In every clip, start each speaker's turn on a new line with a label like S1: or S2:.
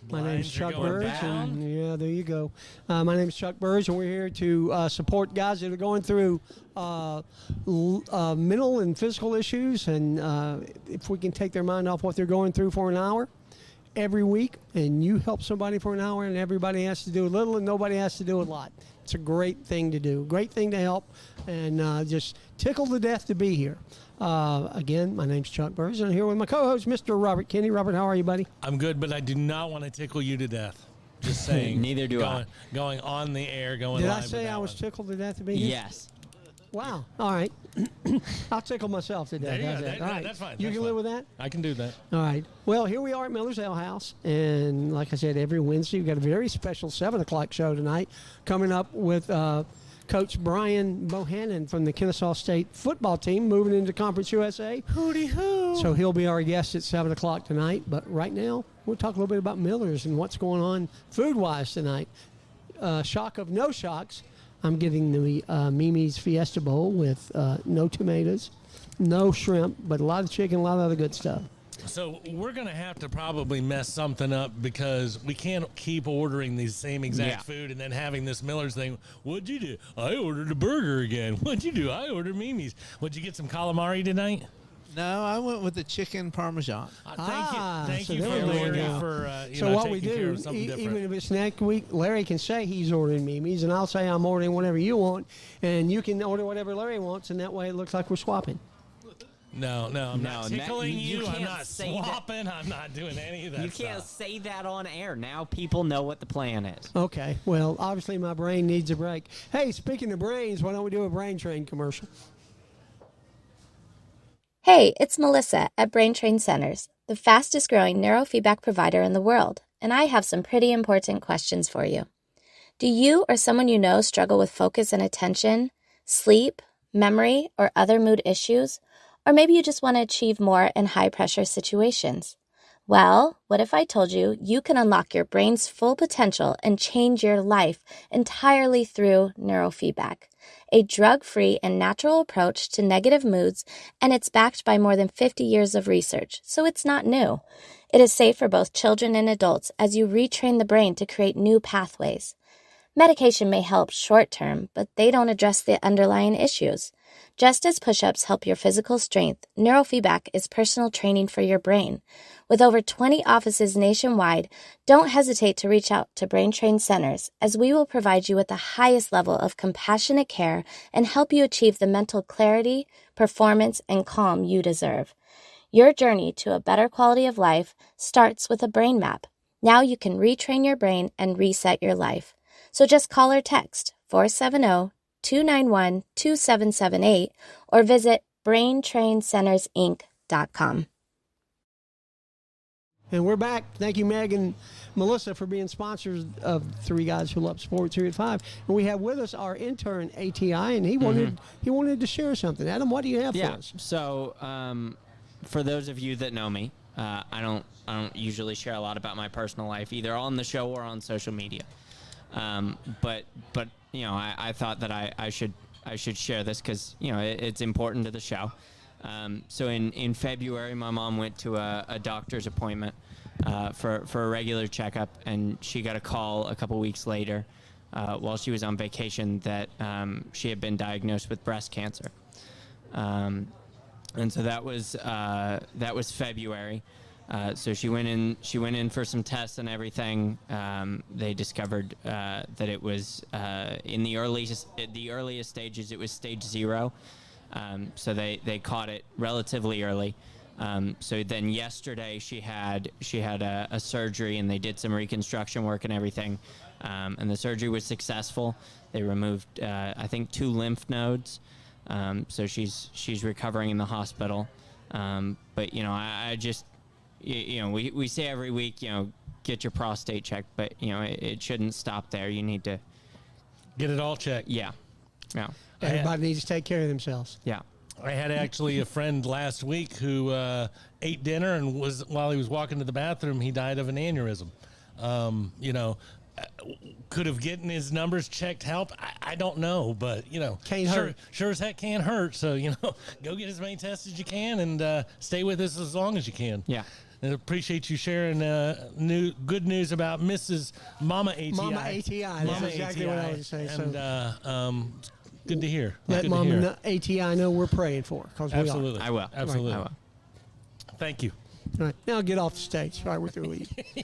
S1: My name's Chuck Burge,
S2: down.
S1: and yeah, there you go. My name's Chuck Burge, and we're here to support guys that are going through mental and physical issues, and if we can take their mind off what they're going through for an hour every week, and you help somebody for an hour, and everybody has to do a little, and nobody has to do a lot. It's a great thing to do, great thing to help, and just tickled to death to be here. Again, my name's Chuck Burge, and I'm here with my co-host, Mr. Robert Kinney. Robert, how are you, buddy?
S2: I'm good, but I do not want to tickle you to death. Just saying.
S3: Neither do I.
S2: Going on the air, going
S1: Did
S2: live.
S1: I say I was tickled to death to be here?
S3: Yes.
S1: Wow. All right. I'll tickle myself to death.
S2: There you
S1: How's
S2: go.
S1: that? All right.
S2: That's fine.
S1: You
S2: That's
S1: can
S2: fine.
S1: live with that?
S2: I can do that.
S1: All right. Well, here we are at Miller's Ale House. And like I said, every Wednesday, we've got a very special 7 o'clock show tonight coming up with Coach Brian Bohannon from the Kennesaw State football team moving into Conference USA.
S2: Hooty hoo.
S1: So he'll be our guest at 7 o'clock tonight. But right now, we'll talk a little bit about Miller's and what's going on food-wise tonight. Shock of no shocks. I'm getting the Mimi's Fiesta Bowl with no tomatoes, no shrimp, but a lot of chicken, a lot of other good stuff.
S2: So we're going to have to probably mess something up because we can't keep ordering the same exact food and then having this Miller's thing. What'd you do? I ordered a burger again. What'd you do? I ordered Mimi's. Would you get some calamari tonight?
S4: No, I went with the chicken parmesan.
S2: Thank
S1: so
S2: you
S1: there
S2: for
S1: we go.
S2: Larry for
S1: So what
S2: taking
S1: we
S2: care
S1: do,
S2: of something different.
S1: even if it's next week, Larry can say he's ordering Mimi's, and I'll say I'm ordering whatever you want, and you can order whatever Larry wants, and that way it looks like we're swapping.
S2: No, I'm not tickling
S3: you
S2: I'm
S3: can't
S2: not
S3: say that.
S2: swapping. I'm not doing any of that
S3: You can't
S2: stuff.
S3: say that on air. Now people know what the plan is.
S1: Okay, well, obviously my brain needs a break. Hey, speaking of brains, why don't we do a Brain Train commercial?
S5: Hey, it's Melissa at Brain Train Centers, the fastest growing neurofeedback provider in the world, and I have some pretty important questions for you. Do you or someone you know struggle with focus and attention, sleep, memory, or other mood issues? Or maybe you just want to achieve more in high-pressure situations. Well, what if I told you you can unlock your brain's full potential and change your life entirely through neurofeedback, a drug-free and natural approach to negative moods, and it's backed by more than 50 years of research, so it's not new. It is safe for both children and adults as you retrain the brain to create new pathways. Medication may help short-term, but they don't address the underlying issues. Just as push-ups help your physical strength, neurofeedback is personal training for your brain. With over 20 offices nationwide, don't hesitate to reach out to Brain Train Centers, as we will provide you with the highest level of compassionate care and help you achieve the mental clarity, performance, and calm you deserve. Your journey to a better quality of life starts with a brain map. Now you can retrain your brain and reset your life. So just call or text 470-291-2778 or visit BrainTrainCentersInc.com.
S1: And we're back. Thank you, Meg and Melissa, for being sponsors of Three Guys Who Love Sports here at 5. And we have with us our intern, ATI, and he wanted to share something. Adam, what do you have for us?
S3: So for those of you that know me, I don't usually share a lot about my personal life, either on the show or on social media. But you know, I thought that I should share this because, you know, it's important to the show. So in February, my mom went to a doctor's appointment for a regular checkup, and she got a call a couple weeks later while she was on vacation that she had been diagnosed with breast cancer. And so that was February. So she went in for some tests and everything. They discovered that it was in the earliest stages. It was stage 0. So they caught it relatively early. So then yesterday she had a surgery, and they did some reconstruction work and everything. And the surgery was successful. They removed I think 2 lymph nodes. So she's recovering in the hospital. But you know, I just, you know, we say every week, you know, get your prostate checked, but you know, it shouldn't stop there. You need to
S2: Get it all checked.
S3: Yeah.
S1: Everybody needs to take care of themselves.
S3: Yeah.
S2: I had actually a friend last week who ate dinner and while he was walking to the bathroom, he died of an aneurysm. You know, could have getting his numbers checked help. I don't know, but
S1: Can't hurt.
S2: Sure as heck can't hurt. So go get as many tests as you can and stay with us as long as you can.
S3: Yeah.
S2: And appreciate you sharing good news about Mrs. Mama ATI.
S1: Mama ATI. That's exactly what I was saying.
S2: And good to hear.
S1: Let
S2: Good to
S1: Mama
S2: hear.
S1: ATI know we're praying for her, because we
S2: Absolutely.
S3: I will.
S2: Absolutely.
S3: I will.
S2: Thank you.
S1: are. All right, now get off the stage. All right, we're through with you.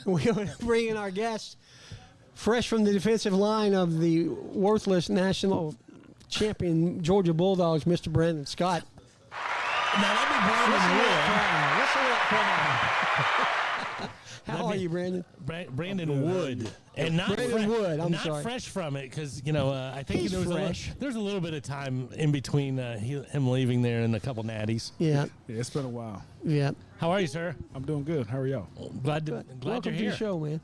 S1: We're going to bring in our guest, fresh from the defensive line of the worthless national champion Georgia Bulldogs, Mr. Brandon Scott.
S2: Now let me Brandon Wood.
S1: Listen to that crowd. How are you, Brandon?
S2: Brandon Wood, and not
S1: Brandon Wood, I'm
S2: not
S1: sorry.
S2: fresh from it, because I think
S1: He's fresh.
S2: there's a little bit of time in between him leaving there and a couple natties.
S1: Yeah,
S6: Yeah, it's been a while.
S1: yeah.
S2: How are you, sir?
S6: I'm doing good. How are y'all?
S2: Glad
S1: Welcome
S2: you're
S1: to
S2: here.
S1: the show, man.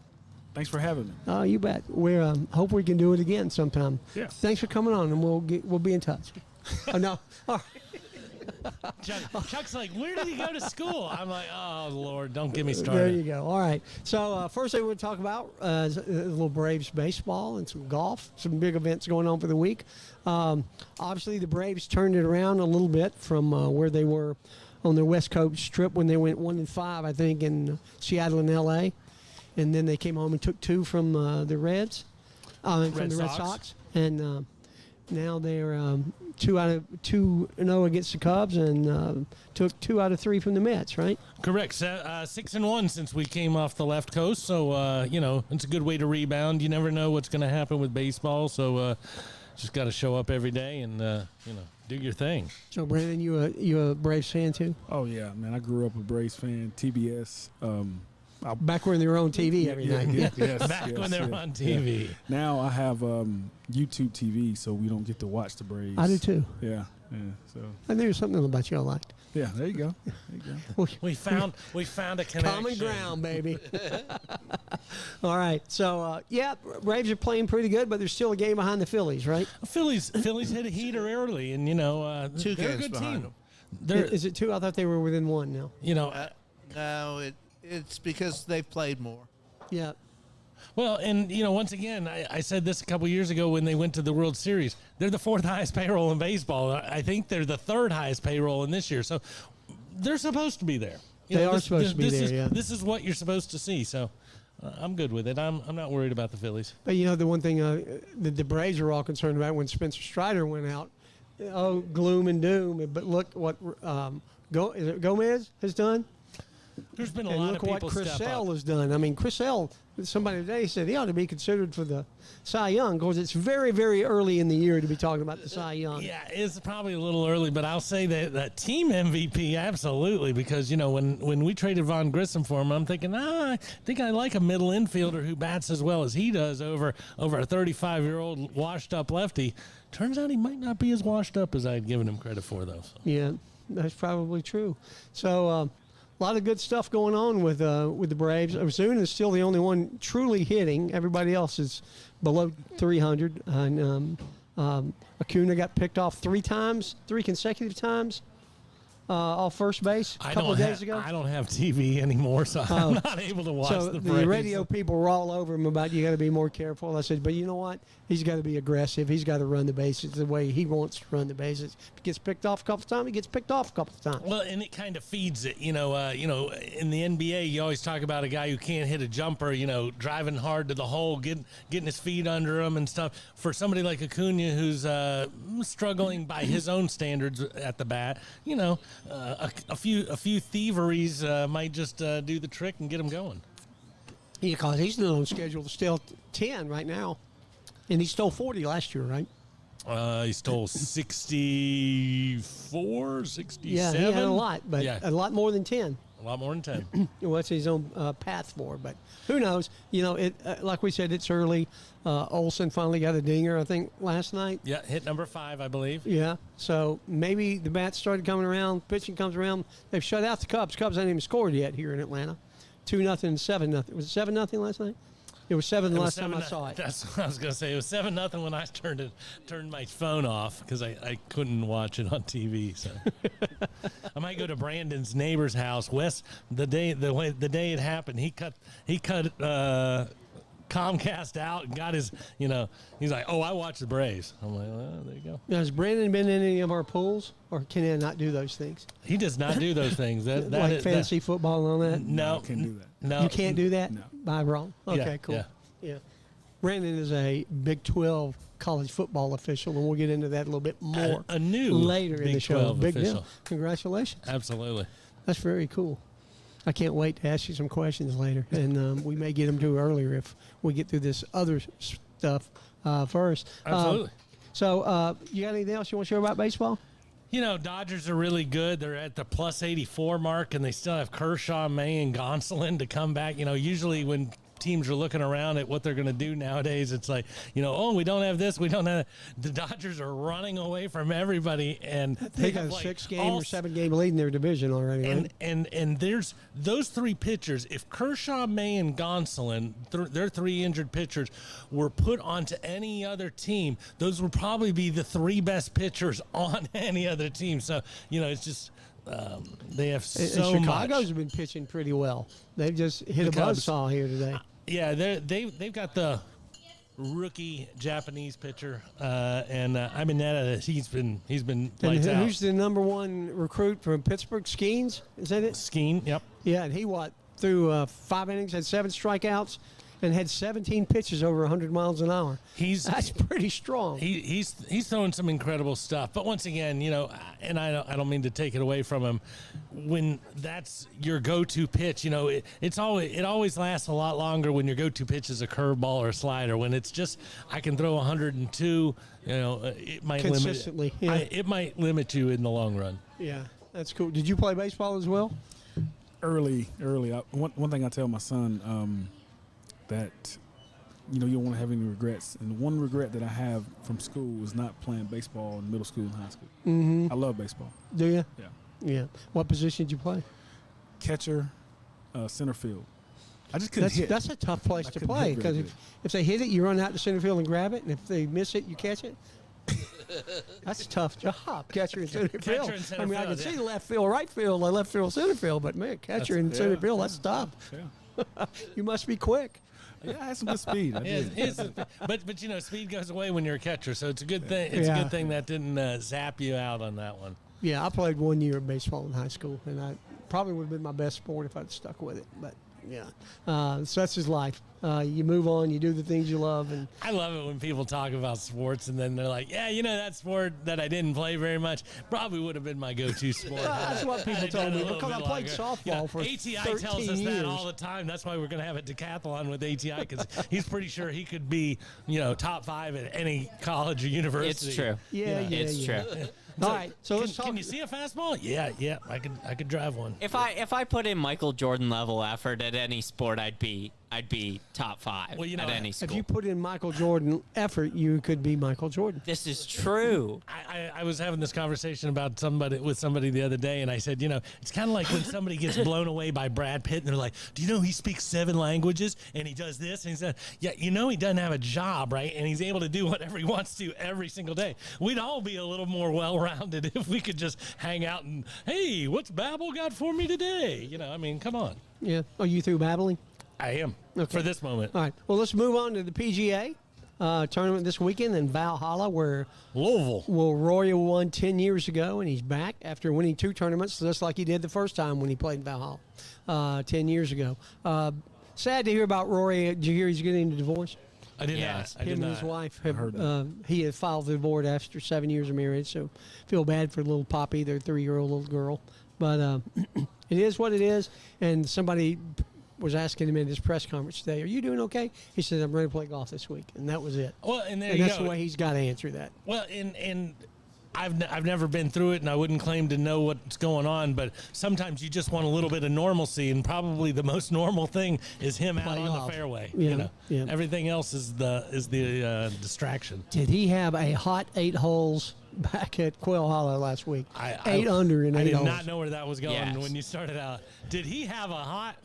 S6: Thanks for having me.
S1: Oh, you bet. We're hope we can do it again sometime.
S6: Yeah.
S1: Thanks for coming on, and we'll be in touch. Oh no. All right.
S2: Chuck's like, where did he go to school? I'm like, oh Lord, don't get me
S1: There
S2: started.
S1: you go. All right. So first thing we'll talk about is a little Braves baseball and some golf, some big events going on for the week. Obviously, the Braves turned it around a little bit from where they were on their West Coast trip when they went 1-5, I think, in Seattle and L.A. And then they came home and took 2 from the Reds, from the Red
S2: Sox.
S1: Sox, and now they're 2-0 against the Cubs, and took 2 out of 3 from the Mets. Right?
S2: Correct. 6-1 since we came off the left coast, so it's a good way to rebound. You never know what's going to happen with baseball, just got to show up every day and do your thing.
S1: So, Brandon, you a Braves fan too?
S6: Oh yeah, man. I grew up a Braves fan. TBS.
S1: Back when they were on TV every night.
S6: Yes,
S2: Back
S6: yes,
S2: when they were
S6: yeah,
S2: on TV.
S6: yeah. Now I have YouTube TV, so we don't get to watch the Braves.
S1: I do too.
S6: Yeah, yeah. So
S1: I knew there was something about you I liked.
S6: yeah, there you go. There you go.
S2: We found a connection.
S1: Common ground, baby. All right. So, Braves are playing pretty good, but they're still a game behind the Phillies, right?
S2: Phillies hit a heater early, and
S4: Two
S2: they're a
S4: games
S2: good
S4: behind
S2: team.
S4: them.
S2: They're
S1: Is it 2? I thought they were within 1 now.
S4: No, it's because they've played more.
S1: Yeah.
S2: well, and once again, I said this a couple years ago when they went to the World Series. They're the 4th highest payroll in baseball. I think they're the 3rd highest payroll in this year. So they're supposed to be there.
S1: They are supposed to be there, yeah.
S2: This is what you're supposed to see. So I'm good with it. I'm not worried about the Phillies.
S1: But, the one thing the Braves are all concerned about when Spencer Strider went out, gloom and doom. But look what is it Gomez has done.
S2: There's been a
S1: And
S2: lot
S1: look
S2: of
S1: what
S2: people
S1: Chris
S2: step
S1: Sale
S2: up.
S1: has done. I mean, Chris Sale, somebody today said he ought to be considered for the Cy Young, because it's very, very early in the year to be talking about the Cy Young.
S2: Yeah, it's probably a little early, but I'll say that team MVP, absolutely, because, when we traded Von Grissom for him, I'm thinking, I think I like a middle infielder who bats as well as he does over a 35-year-old washed-up lefty. Turns out he might not be as washed up as I had given him credit for, though. So.
S1: Yeah, that's probably true. So, a lot of good stuff going on with the Braves. Ozuna is still the only one truly hitting. Everybody else is below 300. And Acuna got picked off 3 consecutive times off first base a couple of days ago.
S2: I don't have TV anymore, so I'm not able to watch
S1: So
S2: the
S1: the
S2: Braves.
S1: radio people were all over him about, you got to be more careful. I said, but you know what? He's got to be aggressive. He's got to run the bases the way he wants to run the bases. If he gets picked off a couple of times, he gets picked off a couple of times.
S2: Well, and it kind of feeds it. In the NBA, you always talk about a guy who can't hit a jumper, driving hard to the hole, getting his feet under him and stuff. For somebody like Acuna, who's struggling by his own standards at the bat, a few thieveries might just do the trick and get him going.
S1: Yeah, because he's still on schedule to steal 10 right now. And he stole 40 last year, right?
S2: He stole 64, 67.
S1: Yeah, he had a lot, but
S2: Yeah.
S1: a lot more than 10.
S2: A lot more than 10.
S1: What's his own path for? But who knows? Like we said, it's early. Olsen finally got a dinger, I think, last night.
S2: Yeah, hit number 5, I believe.
S1: Yeah, so maybe the bats started coming around, pitching comes around. They've shut out the Cubs. Cubs haven't even scored yet here in Atlanta. 2-0 and 7-0. Was it 7-0 last night? It was 7 the last time I saw it.
S2: That's what I was going to say. It was 7-0 when I turned my phone off because I couldn't watch it on TV. So I might go to Brandon's neighbor's house. Wes, the day it happened, he cut Comcast out and got his, he's like, oh, I watch the Braves. I'm like, well, there you go.
S1: Now, has Brandon been in any of our pools, or can he not do those things?
S2: He does not do those things.
S1: Like fantasy football and all that?
S2: No,
S6: Can't do that.
S2: no.
S1: You can't do that?
S6: No.
S1: Am I wrong? Okay,
S2: Yeah,
S1: cool.
S2: yeah.
S1: Yeah. Brandon is a Big 12 college football official, and we'll get into that a little bit more
S2: A new
S1: later in
S2: Big
S1: the show.
S2: 12
S1: Big
S2: official.
S1: deal. Congratulations.
S2: Absolutely.
S1: That's very cool. I can't wait to ask you some questions later, and we may get them to earlier if we get through this other stuff first.
S2: Absolutely.
S1: So you got anything else you want to share about baseball?
S2: Dodgers are really good. They're at the plus 84 mark, and they still have Kershaw, May, and Gonsolin to come back. Usually when teams are looking around at what they're going to do nowadays, it's like, oh, we don't have this, we don't have that. The Dodgers are running away from everybody, and
S1: They got
S2: have
S1: a
S2: like
S1: 6-game or 7-game lead in their division already, right?
S2: and there's those three pitchers. If Kershaw, May, and Gonsolin, their three injured pitchers, were put onto any other team, those would probably be the three best pitchers on any other team. So, it's just they have so
S1: and
S2: much.
S1: Chicago's been pitching pretty well. They've just hit a
S2: Cubs.
S1: buzzsaw here today.
S2: Yeah, they've got the rookie Japanese pitcher, and Imanetta. He's been
S1: And
S2: lights out.
S1: who's the number one recruit from Pittsburgh? Skeens? Is that it?
S2: Skeen? Yep.
S1: Yeah, and he threw 5 innings, had 7 strikeouts, and had 17 pitches over 100 miles an hour. That's pretty strong.
S2: He's throwing some incredible stuff. But once again, and I don't mean to take it away from him, when that's your go-to pitch, it always lasts a lot longer when your go-to pitch is a curveball or a slider. When it's just I can throw 102, it might
S1: Consistently, yeah.
S2: it might limit you in the long run.
S1: Yeah, that's cool. Did you play baseball as well?
S6: Early. One thing I tell my son that you don't want to have any regrets. And the one regret that I have from school was not playing baseball in middle school and high school.
S1: Mm-hmm.
S6: I love baseball.
S1: Do you?
S6: Yeah.
S1: Yeah. What position did you play?
S6: Catcher, center field. I just couldn't hit.
S1: That's a tough place
S6: I
S1: to
S6: couldn't
S1: play
S6: hit very
S1: because if they hit it, you run out to center field and grab it, and if they miss it, you catch it. That's a tough job, catcher and center field.
S2: and center
S1: I mean, I
S2: field,
S1: can
S2: yeah.
S1: see left field, right field, left field, center field, but man, catcher and center field, that's tough.
S6: Yeah.
S1: You must be quick.
S6: Yeah, I had some good speed. I did.
S2: But speed goes away when you're a catcher, so it's a good thing. It's a
S1: Yeah.
S2: good thing that didn't zap you out on that one.
S1: Yeah, I played 1 year of baseball in high school, and I probably would have been my best sport if I'd stuck with it. But yeah, so that's his life. You move on, you do the things you love, and
S2: I love it when people talk about sports and then they're like, yeah, that sport that I didn't play very much probably would have been my go-to sport.
S1: That's what people
S2: I'd
S1: told
S2: done a
S1: me,
S2: little
S1: because I
S2: bit
S1: played
S2: longer.
S1: softball for
S2: ATI
S1: 13
S2: tells us
S1: years.
S2: that all the time. That's why we're going to have a decathlon with ATI, because he's pretty sure he could be, top 5 at any college or university.
S3: It's true.
S1: yeah,
S3: It's
S1: yeah.
S3: true.
S1: All right, so let's talk.
S2: Can you see a fastball? Yeah, I could drive one.
S3: If I put in Michael Jordan level effort at any sport, I'd be top 5
S2: Well,
S3: at any school.
S1: If you put in Michael Jordan effort, you could be Michael Jordan.
S3: This is true.
S2: I was having this conversation about somebody the other day, and I said, it's kind of like when somebody gets blown away by Brad Pitt, and they're like, do you know he speaks 7 languages, and he does this, and he said, yeah, he doesn't have a job, right? And he's able to do whatever he wants to every single day. We'd all be a little more well-rounded if we could just hang out and, hey, what's Babel got for me today? Come on.
S1: Yeah. Are you through babbling?
S2: I am,
S1: Okay.
S2: for this moment.
S1: All right. Well, let's move on to the PGA tournament this weekend in Valhalla, where
S2: Louisville.
S1: Rory won 10 years ago, and he's back after winning 2 tournaments, just like he did the first time when he played in Valhalla 10 years ago. Sad to hear about Rory. Did you hear he's getting a divorce?
S2: I did
S3: Yes.
S2: not. I did
S1: Him and
S2: not.
S1: his wife
S6: heard
S1: have.
S6: that.
S1: He had filed for divorce after 7 years of marriage, so feel bad for little Poppy, their 3-year-old little girl. But it is what it is. And somebody was asking him in his press conference today, "Are you doing okay?" He said, "I'm ready to play golf this week," and that was it.
S2: Well, and there
S1: And
S2: you
S1: that's
S2: go.
S1: the way he's got to answer that.
S2: Well, and I've never been through it, and I wouldn't claim to know what's going on. But sometimes you just want a little bit of normalcy, and probably the most normal thing is him out
S1: Play
S2: on
S1: golf.
S2: the fairway.
S1: Yeah, yeah.
S2: Everything else is the distraction.
S1: Did he have a hot 8 holes back at Quail Hollow last week?
S2: I
S1: 8 under in 8
S2: I did
S1: holes.
S2: not know where that was going
S3: Yes.
S2: when you started out. Did he have a hot?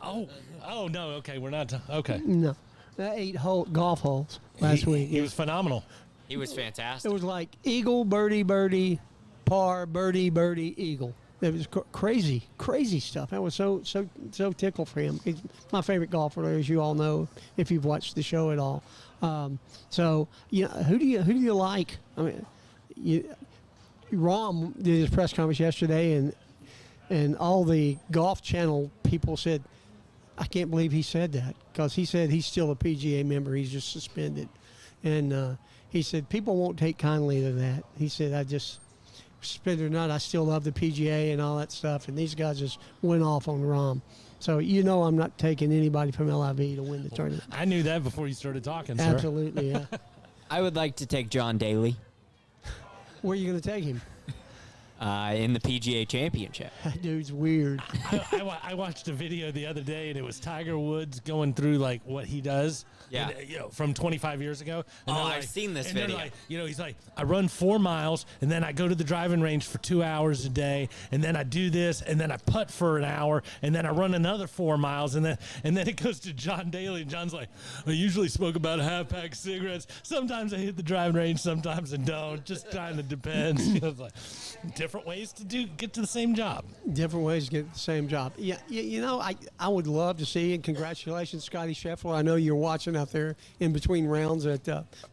S2: Oh no. Okay, we're not. Okay.
S1: No, 8 golf holes last week.
S2: He was phenomenal.
S3: He was
S1: It
S3: fantastic.
S1: was like eagle, birdie, birdie, par, birdie, birdie, eagle. That was crazy stuff. That was so tickled for him. He's my favorite golfer, as you all know, if you've watched the show at all. So, who do you like? I mean, Rahm did his press conference yesterday, and all the Golf Channel people said, I can't believe he said that, because he said he's still a PGA member. He's just suspended. And he said, people won't take kindly to that. He said, suspended or not, I still love the PGA and all that stuff. And these guys just went off on Rahm. So, I'm not taking anybody from LIV to win the tournament.
S2: I knew that before you started talking, sir.
S1: Absolutely, yeah.
S3: I would like to take John Daly
S1: Where are you going to take him?
S3: in the PGA Championship.
S1: That dude's weird.
S2: I watched a video the other day, and it was Tiger Woods going through like what he does.
S3: Yeah.
S2: And, from 25 years ago. And
S3: Oh,
S2: they're
S3: I've seen this
S2: and they're
S3: video.
S2: like, he's like, I run 4 miles, and then I go to the driving range for 2 hours a day, and then I do this, and then I putt for an hour, and then I run another 4 miles, and then it goes to John Daly, and John's like, I usually smoke about a half pack of cigarettes. Sometimes I hit the driving range, sometimes I don't. Just kind of depends. It's like different ways to get to the same job.
S1: Different ways to get the same job. Yeah, I would love to see, and congratulations, Scotty Scheffler. I know you're watching out there in between rounds at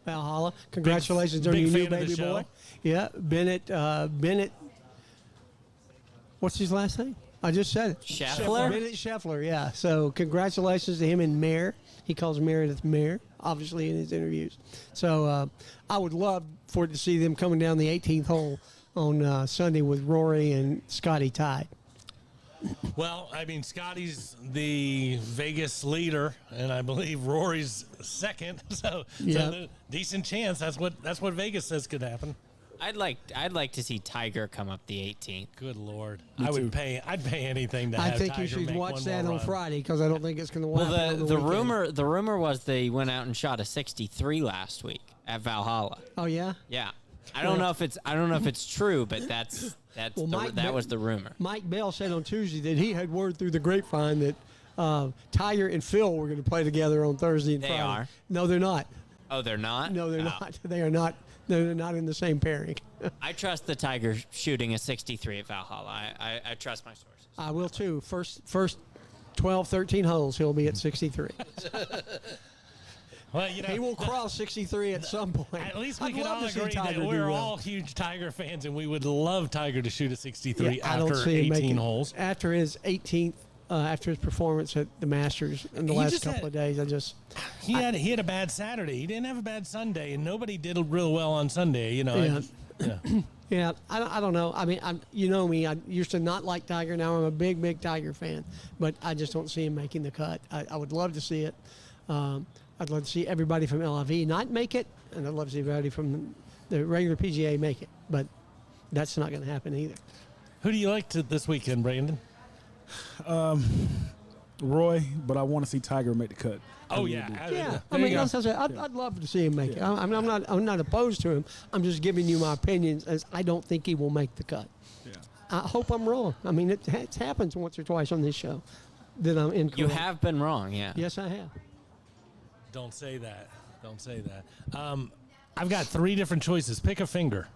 S1: Valhalla. Congratulations on
S2: big
S1: your new
S2: fan of the
S1: baby
S2: show.
S1: boy. Yeah, Bennett. What's his last name? I just said it.
S3: Scheffler?
S1: Bennett Scheffler, yeah. So congratulations to him and Mare. He calls Meredith Mare, obviously, in his interviews. So I would love to see them coming down the 18th hole on Sunday with Rory and Scotty tied.
S2: Well, I mean, Scotty's the Vegas leader, and I believe Rory's second. So the decent chance. That's what Vegas says could happen.
S3: I'd like to see Tiger come up the 18th.
S2: Good Lord,
S6: Me too.
S2: I'd pay anything to have
S1: I think
S2: Tiger
S1: you should
S2: make
S1: watch
S2: one
S1: that
S2: more
S1: on
S2: run.
S1: Friday, because I don't think it's going to
S3: Well,
S1: happen on
S3: the
S1: weekend.
S3: rumor was they went out and shot a 63 last week at Valhalla.
S1: Oh yeah.
S3: Yeah, I don't know if it's true, but
S1: Well,
S3: that was the rumor.
S1: Mike Bell said on Tuesday that he had word through the grapevine that Tiger and Phil were going to play together on Thursday and
S3: They
S1: Friday.
S3: are?
S1: No, they're not.
S3: Oh, they're not.
S1: No, they're
S3: Oh.
S1: not. They are not. They're not in the same pairing.
S3: I trust the Tiger shooting a 63 at Valhalla. I trust my sources.
S1: I will too. First 12, 13 holes, he'll be at 63.
S2: Well,
S1: He will cross 63 at some point.
S2: At least we
S1: I'd
S2: can
S1: love
S2: all
S1: to see
S2: agree
S1: Tiger
S2: that
S1: do
S2: we're
S1: well.
S2: all huge Tiger fans, and we would love Tiger to shoot a 63
S1: I don't
S2: after
S1: see him
S2: 18
S1: making
S2: holes.
S1: After his 18th, after his performance at the Masters in the
S2: He
S1: last
S2: just
S1: couple
S2: had-
S1: of days,
S2: He had a bad Saturday. He didn't have a bad Sunday, and nobody did real well on Sunday.
S1: Yeah.
S2: Yeah.
S1: Yeah, I don't know. I mean, you know me. I used to not like Tiger. Now I'm a big Tiger fan, but I just don't see him making the cut. I would love to see it. I'd love to see everybody from LIV not make it, and I'd love to see everybody from the regular PGA make it. But that's not going to happen either.
S2: Who do you like this weekend, Brandon?
S6: Roy, but I want to see Tiger make the cut.
S2: Oh,
S6: really
S2: yeah.
S6: do.
S1: Yeah,
S2: There
S1: I
S2: you
S1: mean,
S2: go.
S1: that's what I said. I'd love to see him make it. I'm not opposed to him. I'm just giving you my opinions, as I don't think he will make the cut.
S6: Yeah.
S1: I hope I'm wrong. I mean, it happens once or twice on this show that I'm incorrect.
S3: You have been wrong, yeah.
S1: Yes, I have.
S2: Don't say that. Don't say that. I've got 3 different choices. Pick a finger.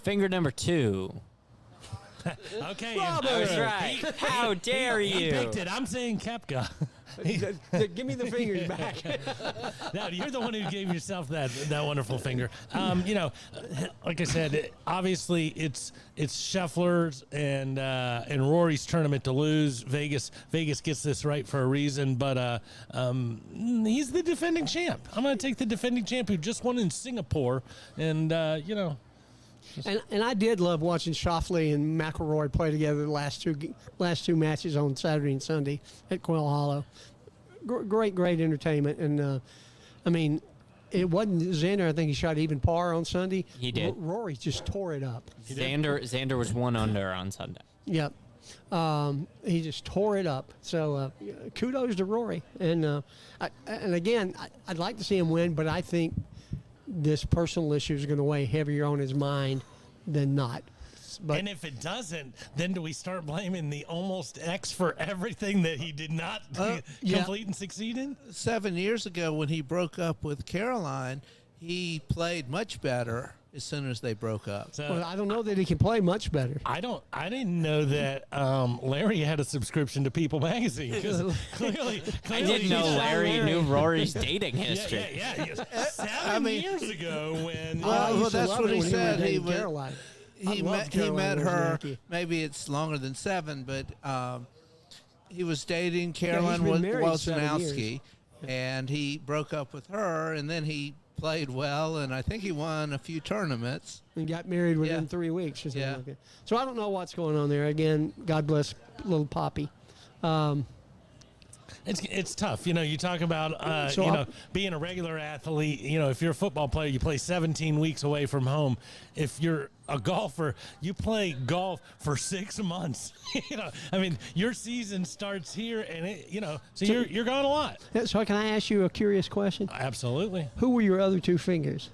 S3: Finger number 2.
S2: Okay.
S3: I was right. How dare
S2: He
S3: you?
S2: picked it. I'm saying Kepka.
S1: Give me the fingers back.
S2: No, you're the one who gave yourself that wonderful finger. Like I said, obviously it's Scheffler's and Rory's tournament to lose. Vegas gets this right for a reason, but he's the defending champ. I'm going to take the defending champ who just won in Singapore, and
S1: And I did love watching Schauffele and McIlroy play together the last two matches on Saturday and Sunday at Quail Hollow. Great entertainment. And, I mean, it wasn't Xander. I think he shot even par on Sunday.
S3: He did.
S1: Rory just tore it up.
S3: Xander was 1 under on Sunday.
S1: Yep. He just tore it up. So kudos to Rory. And again, I'd like to see him win, but I think this personal issue is going to weigh heavier on his mind than not. But
S2: and if it doesn't, then do we start blaming the almost X for everything that he did not
S1: yeah.
S2: complete and succeed in?
S4: 7 years ago when he broke up with Caroline, he played much better as soon as they broke up.
S2: So
S1: Well, I don't know that he can play much better.
S2: I didn't know that Larry had a subscription to People Magazine. 'Cause clearly,
S3: I didn't know
S2: he's-
S3: Larry knew Rory's dating history.
S2: Yeah. 7 years ago when
S1: I
S4: Well,
S1: used to
S4: that's
S1: love
S4: what
S1: it
S4: he
S1: when
S4: said.
S1: were
S4: He
S1: dating
S4: was-
S1: Caroline. I
S4: He
S1: loved
S4: met
S1: Caroline
S4: her.
S1: Wozniacki.
S4: Maybe it's longer than 7, but he was dating Caroline
S1: been married 7
S4: Wozniacki, and he broke up with her, and then he played well, and I think he won a few tournaments.
S1: And got married within
S4: Yeah.
S1: 3 weeks or something
S4: Yeah.
S1: like that. So I don't know what's going on there. Again, God bless little Poppy.
S2: It's tough. You talk about
S1: So I'll-
S2: being a regular athlete. If you're a football player, you play 17 weeks away from home. If you're a golfer, you play golf for 6 months. Your season starts here, and so you're gone a lot.
S1: So can I ask you a curious question?
S2: Absolutely.
S1: Who were your other 2 fingers?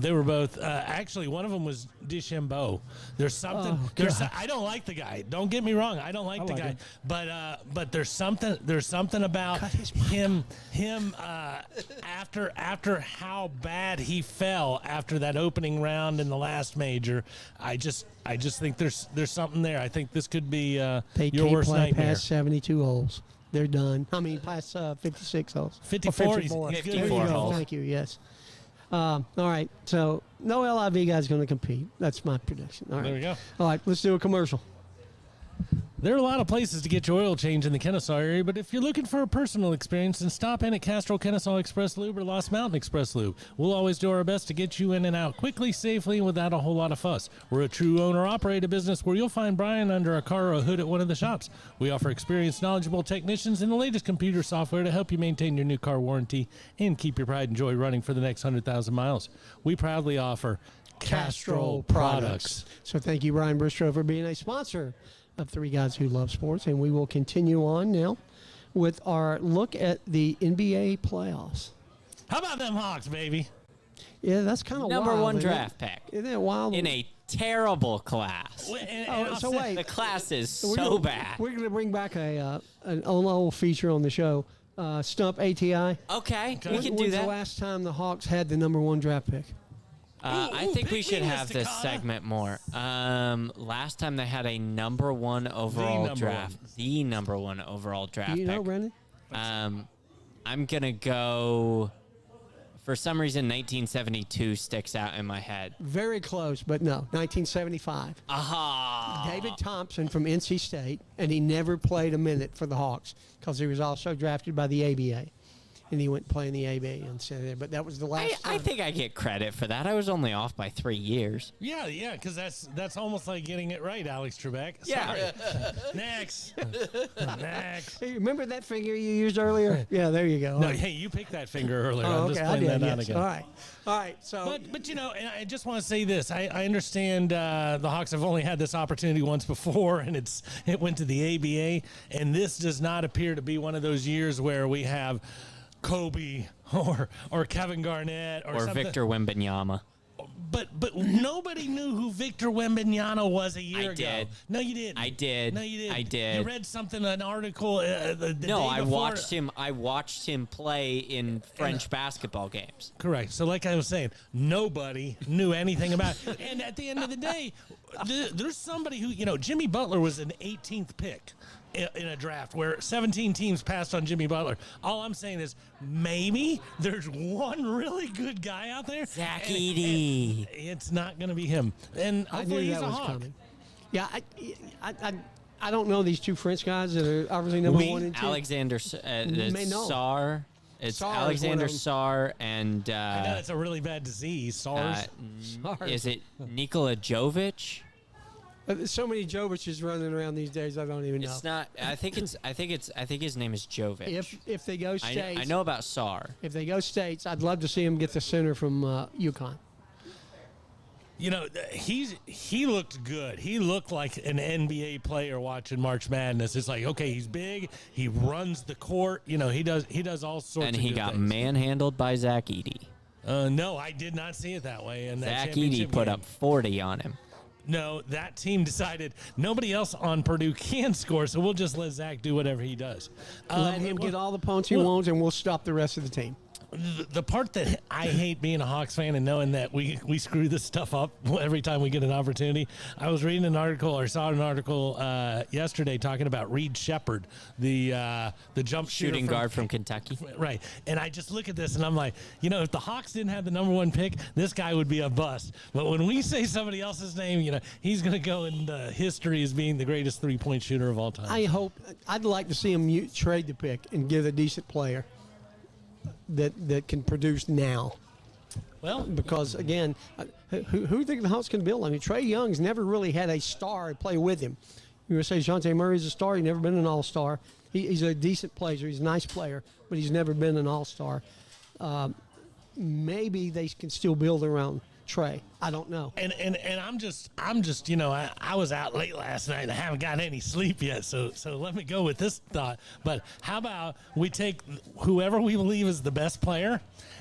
S2: They were both actually. One of them was DeChambeau. There's something. I don't like the guy. Don't get me wrong. I don't like the
S1: like
S2: guy.
S1: him.
S2: But there's something about him. After how bad he fell after that opening round in the last major. I just think there's something there. I think this could be
S1: They
S2: your
S1: can't
S2: worst
S1: play
S2: nightmare.
S1: past 72 holes. They're done. I mean, past 56 holes.
S2: 54,
S1: Or
S2: he's
S1: 54.
S2: good.
S1: There you
S3: 54
S1: go.
S3: holes.
S1: Thank you. Yes. All right. So no LIV guy's going to compete. That's my prediction. All right.
S2: There we go.
S1: All right. Let's do a commercial.
S2: There are a lot of places to get your oil change in the Kennesaw area, but if you're looking for a personal experience, then stop in at Castrol Kennesaw Express Lube or Lost Mountain Express Lube. We'll always do our best to get you in and out quickly, safely, and without a whole lot of fuss. We're a true owner-operated business where you'll find Brian under a car or a hood at one of the shops. We offer experienced, knowledgeable technicians and the latest computer software to help you maintain your new car warranty and keep your pride and joy running for the next 100,000 miles. We proudly offer Castrol products.
S1: So thank you, Brian Bristow, for being a sponsor of Three Guys Who Love Sports. And we will continue on now with our look at the NBA playoffs.
S2: How about them Hawks, baby?
S1: Yeah, that's kind of
S3: Number
S1: wild,
S3: one
S1: isn't it?
S3: draft pick
S1: Isn't that wild?
S3: in a terrible class.
S1: So wait.
S3: The class is
S1: We're
S3: so
S1: gonna-
S3: bad.
S1: We're going to bring back an old feature on the show, Stump ATI.
S3: Okay, we can do
S1: When's the
S3: that.
S1: last time the Hawks had the number 1 draft pick?
S3: I think we
S2: pick
S3: should
S2: me,
S3: have
S2: Mr.
S3: this
S2: Cotta.
S3: segment more. Last time they had a number 1 overall
S2: number
S3: draft.
S2: one.
S3: The number 1 overall draft
S1: Do you know,
S3: pick.
S1: Brendan?
S3: I'm going to go... For some reason, 1972 sticks out in my head.
S1: Very close, but no. 1975.
S3: Aha!
S1: David Thompson from NC State, and he never played a minute for the Hawks because he was also drafted by the ABA. And he went play in the ABA instead of there. But that was the last
S3: I
S1: time.
S3: think I get credit for that. I was only off by 3 years.
S2: Yeah, because that's almost like getting it right, Alex Trebek.
S3: Yeah.
S2: Sorry. Next. Next.
S1: Hey, remember that finger you used earlier? Yeah, there you go.
S2: No, hey, you picked that finger earlier.
S1: Oh,
S2: I'm just
S1: okay, I
S2: playing
S1: did.
S2: that out
S1: Yes.
S2: again.
S1: All right. So,
S2: But and I just want to say this. I understand the Hawks have only had this opportunity once before, and it went to the ABA, and this does not appear to be one of those years where we have Kobe or Kevin Garnett or something.
S3: Victor Wembanyama.
S2: But nobody knew who Victor Wembanyama was a year
S3: I
S2: ago.
S3: did.
S2: No, you didn't.
S3: I did.
S2: No, you didn't.
S3: I did.
S2: You read something, an article the
S3: No,
S2: day
S3: I
S2: before.
S3: watched him. I watched him play in French basketball games.
S2: Correct. So, like I was saying, nobody knew anything about it. And at the end of the day, there's somebody who, Jimmy Butler was an 18th pick in a draft where 17 teams passed on Jimmy Butler. All I'm saying is maybe there's one really good guy out there.
S3: Zach
S2: and
S3: Edey.
S2: it's not going to be him. And
S1: I
S2: hopefully
S1: knew
S2: he's
S1: that
S2: a
S1: was
S2: Hawk.
S1: coming. Yeah, I don't know these 2 French guys that are obviously number 1 and 2.
S3: Alexander
S1: May know.
S3: Sarr. It's
S1: Sarr is one
S3: Alexander
S1: of 'em.
S3: Sarr and
S2: I know it's a really bad disease, SARS.
S1: Sarr.
S3: is it Nikola Jovic?
S1: There's so many Jovic's running around these days. I don't even know.
S3: It's not. I think his name is Jovic.
S1: If they go states,
S3: I know about Sarr.
S1: If they go states, I'd love to see him get the center from UConn.
S2: He looked good. He looked like an NBA player watching March Madness. It's like, okay, he's big. He runs the court. He does all sorts.
S3: And
S2: of
S3: he
S2: good
S3: got
S2: things.
S3: manhandled by Zach Edey.
S2: No, I did not see it that way. And
S3: Zach Edey put up 40 on him.
S2: No, that team decided nobody else on Purdue can score, so we'll just let Zach do whatever he does.
S1: Let him get all the points he wants, and we'll stop the rest of the team.
S2: the part that I hate being a Hawks fan and knowing that we screw this stuff up every time we get an opportunity. I was reading an article or saw an article yesterday talking about Reed Shepherd, the jump
S3: Shooting guard from Kentucky.
S2: Right. And I just look at this and I'm like, if the Hawks didn't have the number 1 pick, this guy would be a bust. But when we say somebody else's name, he's going to go in history as being the greatest 3-point shooter of all time.
S1: I'd like to see him trade the pick and get a decent player that can produce now.
S2: Well,
S1: Because, again, who do you think the Hawks can build? I mean, Trae Young's never really had a star play with him. You would say Dejounte Murray's a star. He's never been an all-star. He's a decent player. He's a nice player, but he's never been an all-star. Maybe they can still build around Trae. I don't know.
S2: And I'm just I was out late last night and I haven't got any sleep yet, so let me go with this thought. But how about we take whoever we believe is the best player,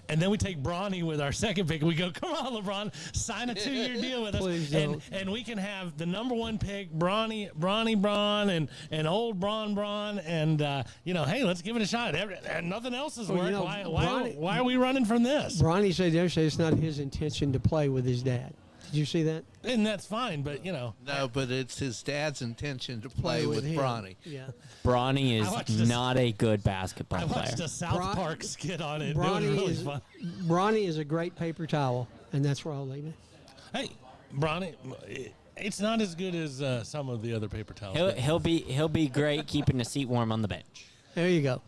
S2: and then we take Bronny with our second pick and we go, come on, LeBron, sign a 2-year deal with us.
S1: Please don't.
S2: And we can have the number 1 pick, Bronny and old Bron and hey, let's give it a shot. And nothing else is working. Why are we running from this?
S1: Bronny said yesterday it's not his intention to play with his dad. Did you see that?
S2: And that's fine, but
S4: No, but it's his dad's intention to play with
S1: him.
S4: Bronny.
S1: Yeah.
S3: Bronny
S2: I watched
S3: is
S2: this-
S3: not a good basketball
S2: I watched
S3: player.
S2: a South Park skit on it. It was
S1: Bronny
S2: really
S1: is
S2: fun.
S1: Bronny is a great paper towel, and that's where I'll leave it.
S2: Hey, Bronny, it's not as good as some of the other paper towels.
S3: He'll be great keeping the seat warm on the bench.
S1: There you go.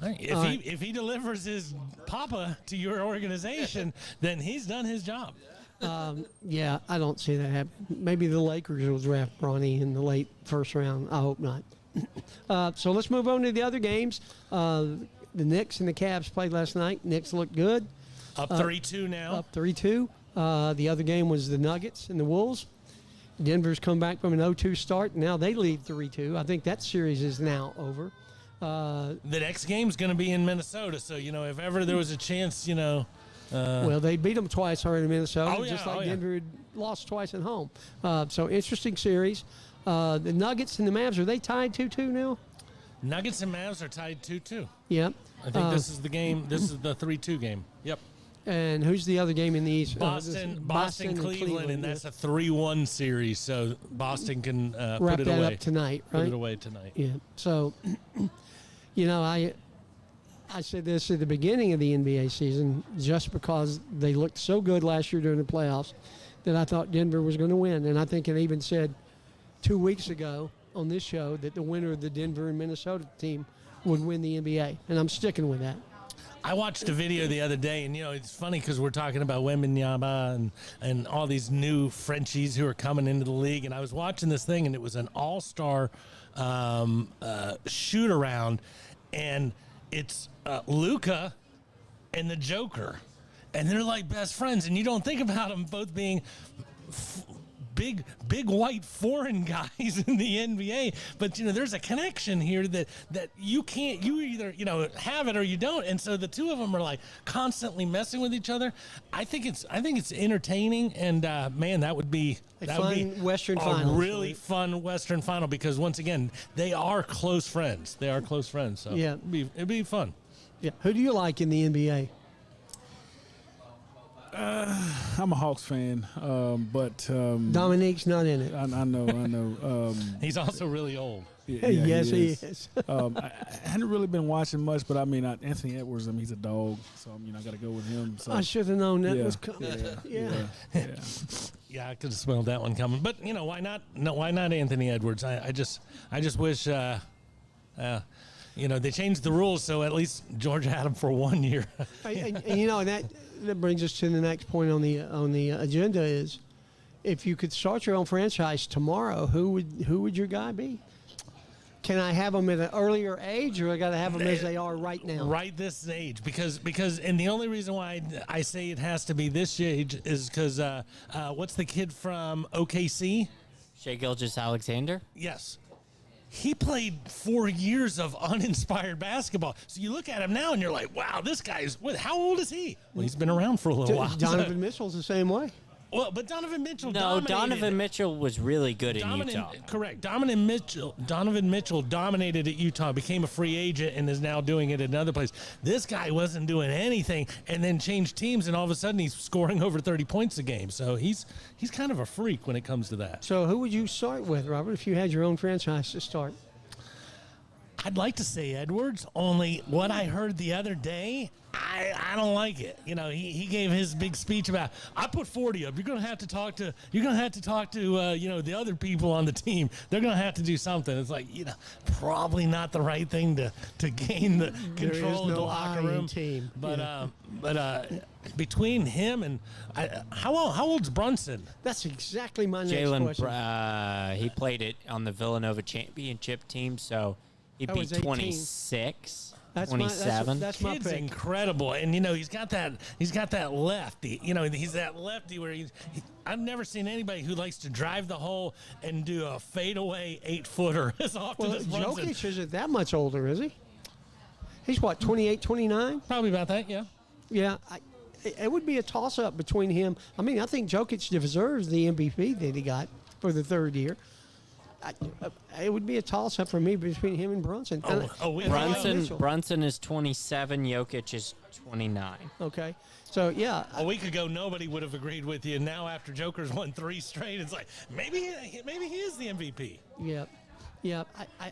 S2: Hey, if he delivers his papa to your organization, then he's done his job.
S1: Yeah, I don't see that happen. Maybe the Lakers will draft Bronny in the late first round. I hope not. So let's move on to the other games. The Knicks and the Cavs played last night. Knicks looked good,
S2: Up 3-2 now.
S1: up 3-2. The other game was the Nuggets and the Wolves. Denver's come back from an 0-2 start. Now they lead 3-2. I think that series is now over.
S2: The next game's going to be in Minnesota, so if ever there was a chance,
S1: Well, they beat them twice already in Minnesota,
S2: Oh, yeah,
S1: just like
S2: oh, yeah.
S1: Denver had lost twice at home. So interesting series. The Nuggets and the Mavs, are they tied 2-2 now?
S2: Nuggets and Mavs are tied 2-2.
S1: Yep.
S2: I think this is the game. This is the 3-2 game. Yep.
S1: And who's the other game in the East?
S2: Boston,
S1: and
S2: Cleveland, and that's a 3-1 series, so Boston can
S1: wrap
S2: put it
S1: that
S2: away.
S1: up tonight,
S2: Put
S1: right?
S2: it away tonight.
S1: Yeah. So, I said this at the beginning of the NBA season, just because they looked so good last year during the playoffs, that I thought Denver was going to win. And I think I even said 2 weeks ago on this show that the winner of the Denver and Minnesota team would win the NBA. And I'm sticking with that.
S2: I watched a video the other day, and it's funny because we're talking about Wembanyama and all these new Frenchies who are coming into the league, and I was watching this thing, and it was an all-star shoot around, and it's Luka and the Joker, and they're like best friends, and you don't think about them both being big white foreign guys in the NBA, but there's a connection here that you either have it or you don't, and so the two of them are like constantly messing with each other. I think it's entertaining, and man, that would be
S1: Western
S2: a
S1: Finals,
S2: really
S1: right?
S2: fun Western final, because once again they are close friends. So
S1: Yeah.
S2: it'd be fun.
S1: Yeah. Who do you like in the NBA?
S6: I'm a Hawks fan, but
S1: Dominique's not in it.
S6: I know.
S2: He's also really old.
S1: Yes, he is.
S6: I hadn't really been watching much, but Anthony Edwards. He's a dog, so I got to go with him. So
S1: I should have known that
S6: yeah,
S1: was coming. Yeah.
S2: Yeah, I could have smelled that one coming. But why not? No, why not Anthony Edwards? I just wish they changed the rules so at least Georgia had him for 1 year.
S1: And that brings us to the next point on the agenda is, if you could start your own franchise tomorrow, who would your guy be? Can I have them at an earlier age, or I got to have them as they are right now?
S2: Right this age, because and the only reason why I say it has to be this age is because what's the kid from OKC?
S3: Shai Gilgeous-Alexander.
S2: Yes. He played 4 years of uninspired basketball. So you look at him now and you're like, wow, this guy's, how old is he? Well, he's been around for a little while.
S1: Donovan Mitchell's the same way.
S2: Well, but Donovan Mitchell
S3: No,
S2: dominated.
S3: Donovan Mitchell was really good in Utah.
S2: Correct. Donovan Mitchell dominated at Utah, became a free agent, and is now doing it at another place. This guy wasn't doing anything, and then changed teams, and all of a sudden he's scoring over 30 points a game. So he's kind of a freak when it comes to that.
S1: So who would you start with, Robert, if you had your own franchise to start?
S2: I'd like to say Edwards, only what I heard the other day, I don't like it. You know, he gave his big speech about, I put 40 up. You're gonna have to talk to the other people on the team. They're gonna have to do something. It's like, probably not the right thing to gain the control of the locker room.
S1: Team.
S2: But between him and how old's Brunson?
S1: That's exactly my next
S3: Jalen,
S1: question.
S3: he played it on the Villanova championship team, so he'd
S1: That
S3: be
S1: was 18.
S3: 26,
S1: That's
S3: 27.
S1: That's my
S2: Kid's
S1: pick.
S2: incredible, and he's got that lefty. He's that lefty where I've never seen anybody who likes to drive the hole and do a fadeaway 8-footer as often
S1: Well,
S2: as Brunson.
S1: Jokic isn't that much older, is he? He's what, 28, 29?
S2: Probably about that, yeah.
S1: Yeah, it would be a toss-up between him. I mean, I think Jokic deserves the MVP that he got for the third year. It would be a toss-up for me between him and Brunson.
S3: Brunson is 27. Jokic is 29.
S1: Okay, so yeah,
S2: A week ago, nobody would have agreed with you. Now, after Joker's won 3 straight, it's like maybe he is the MVP.
S1: yeah.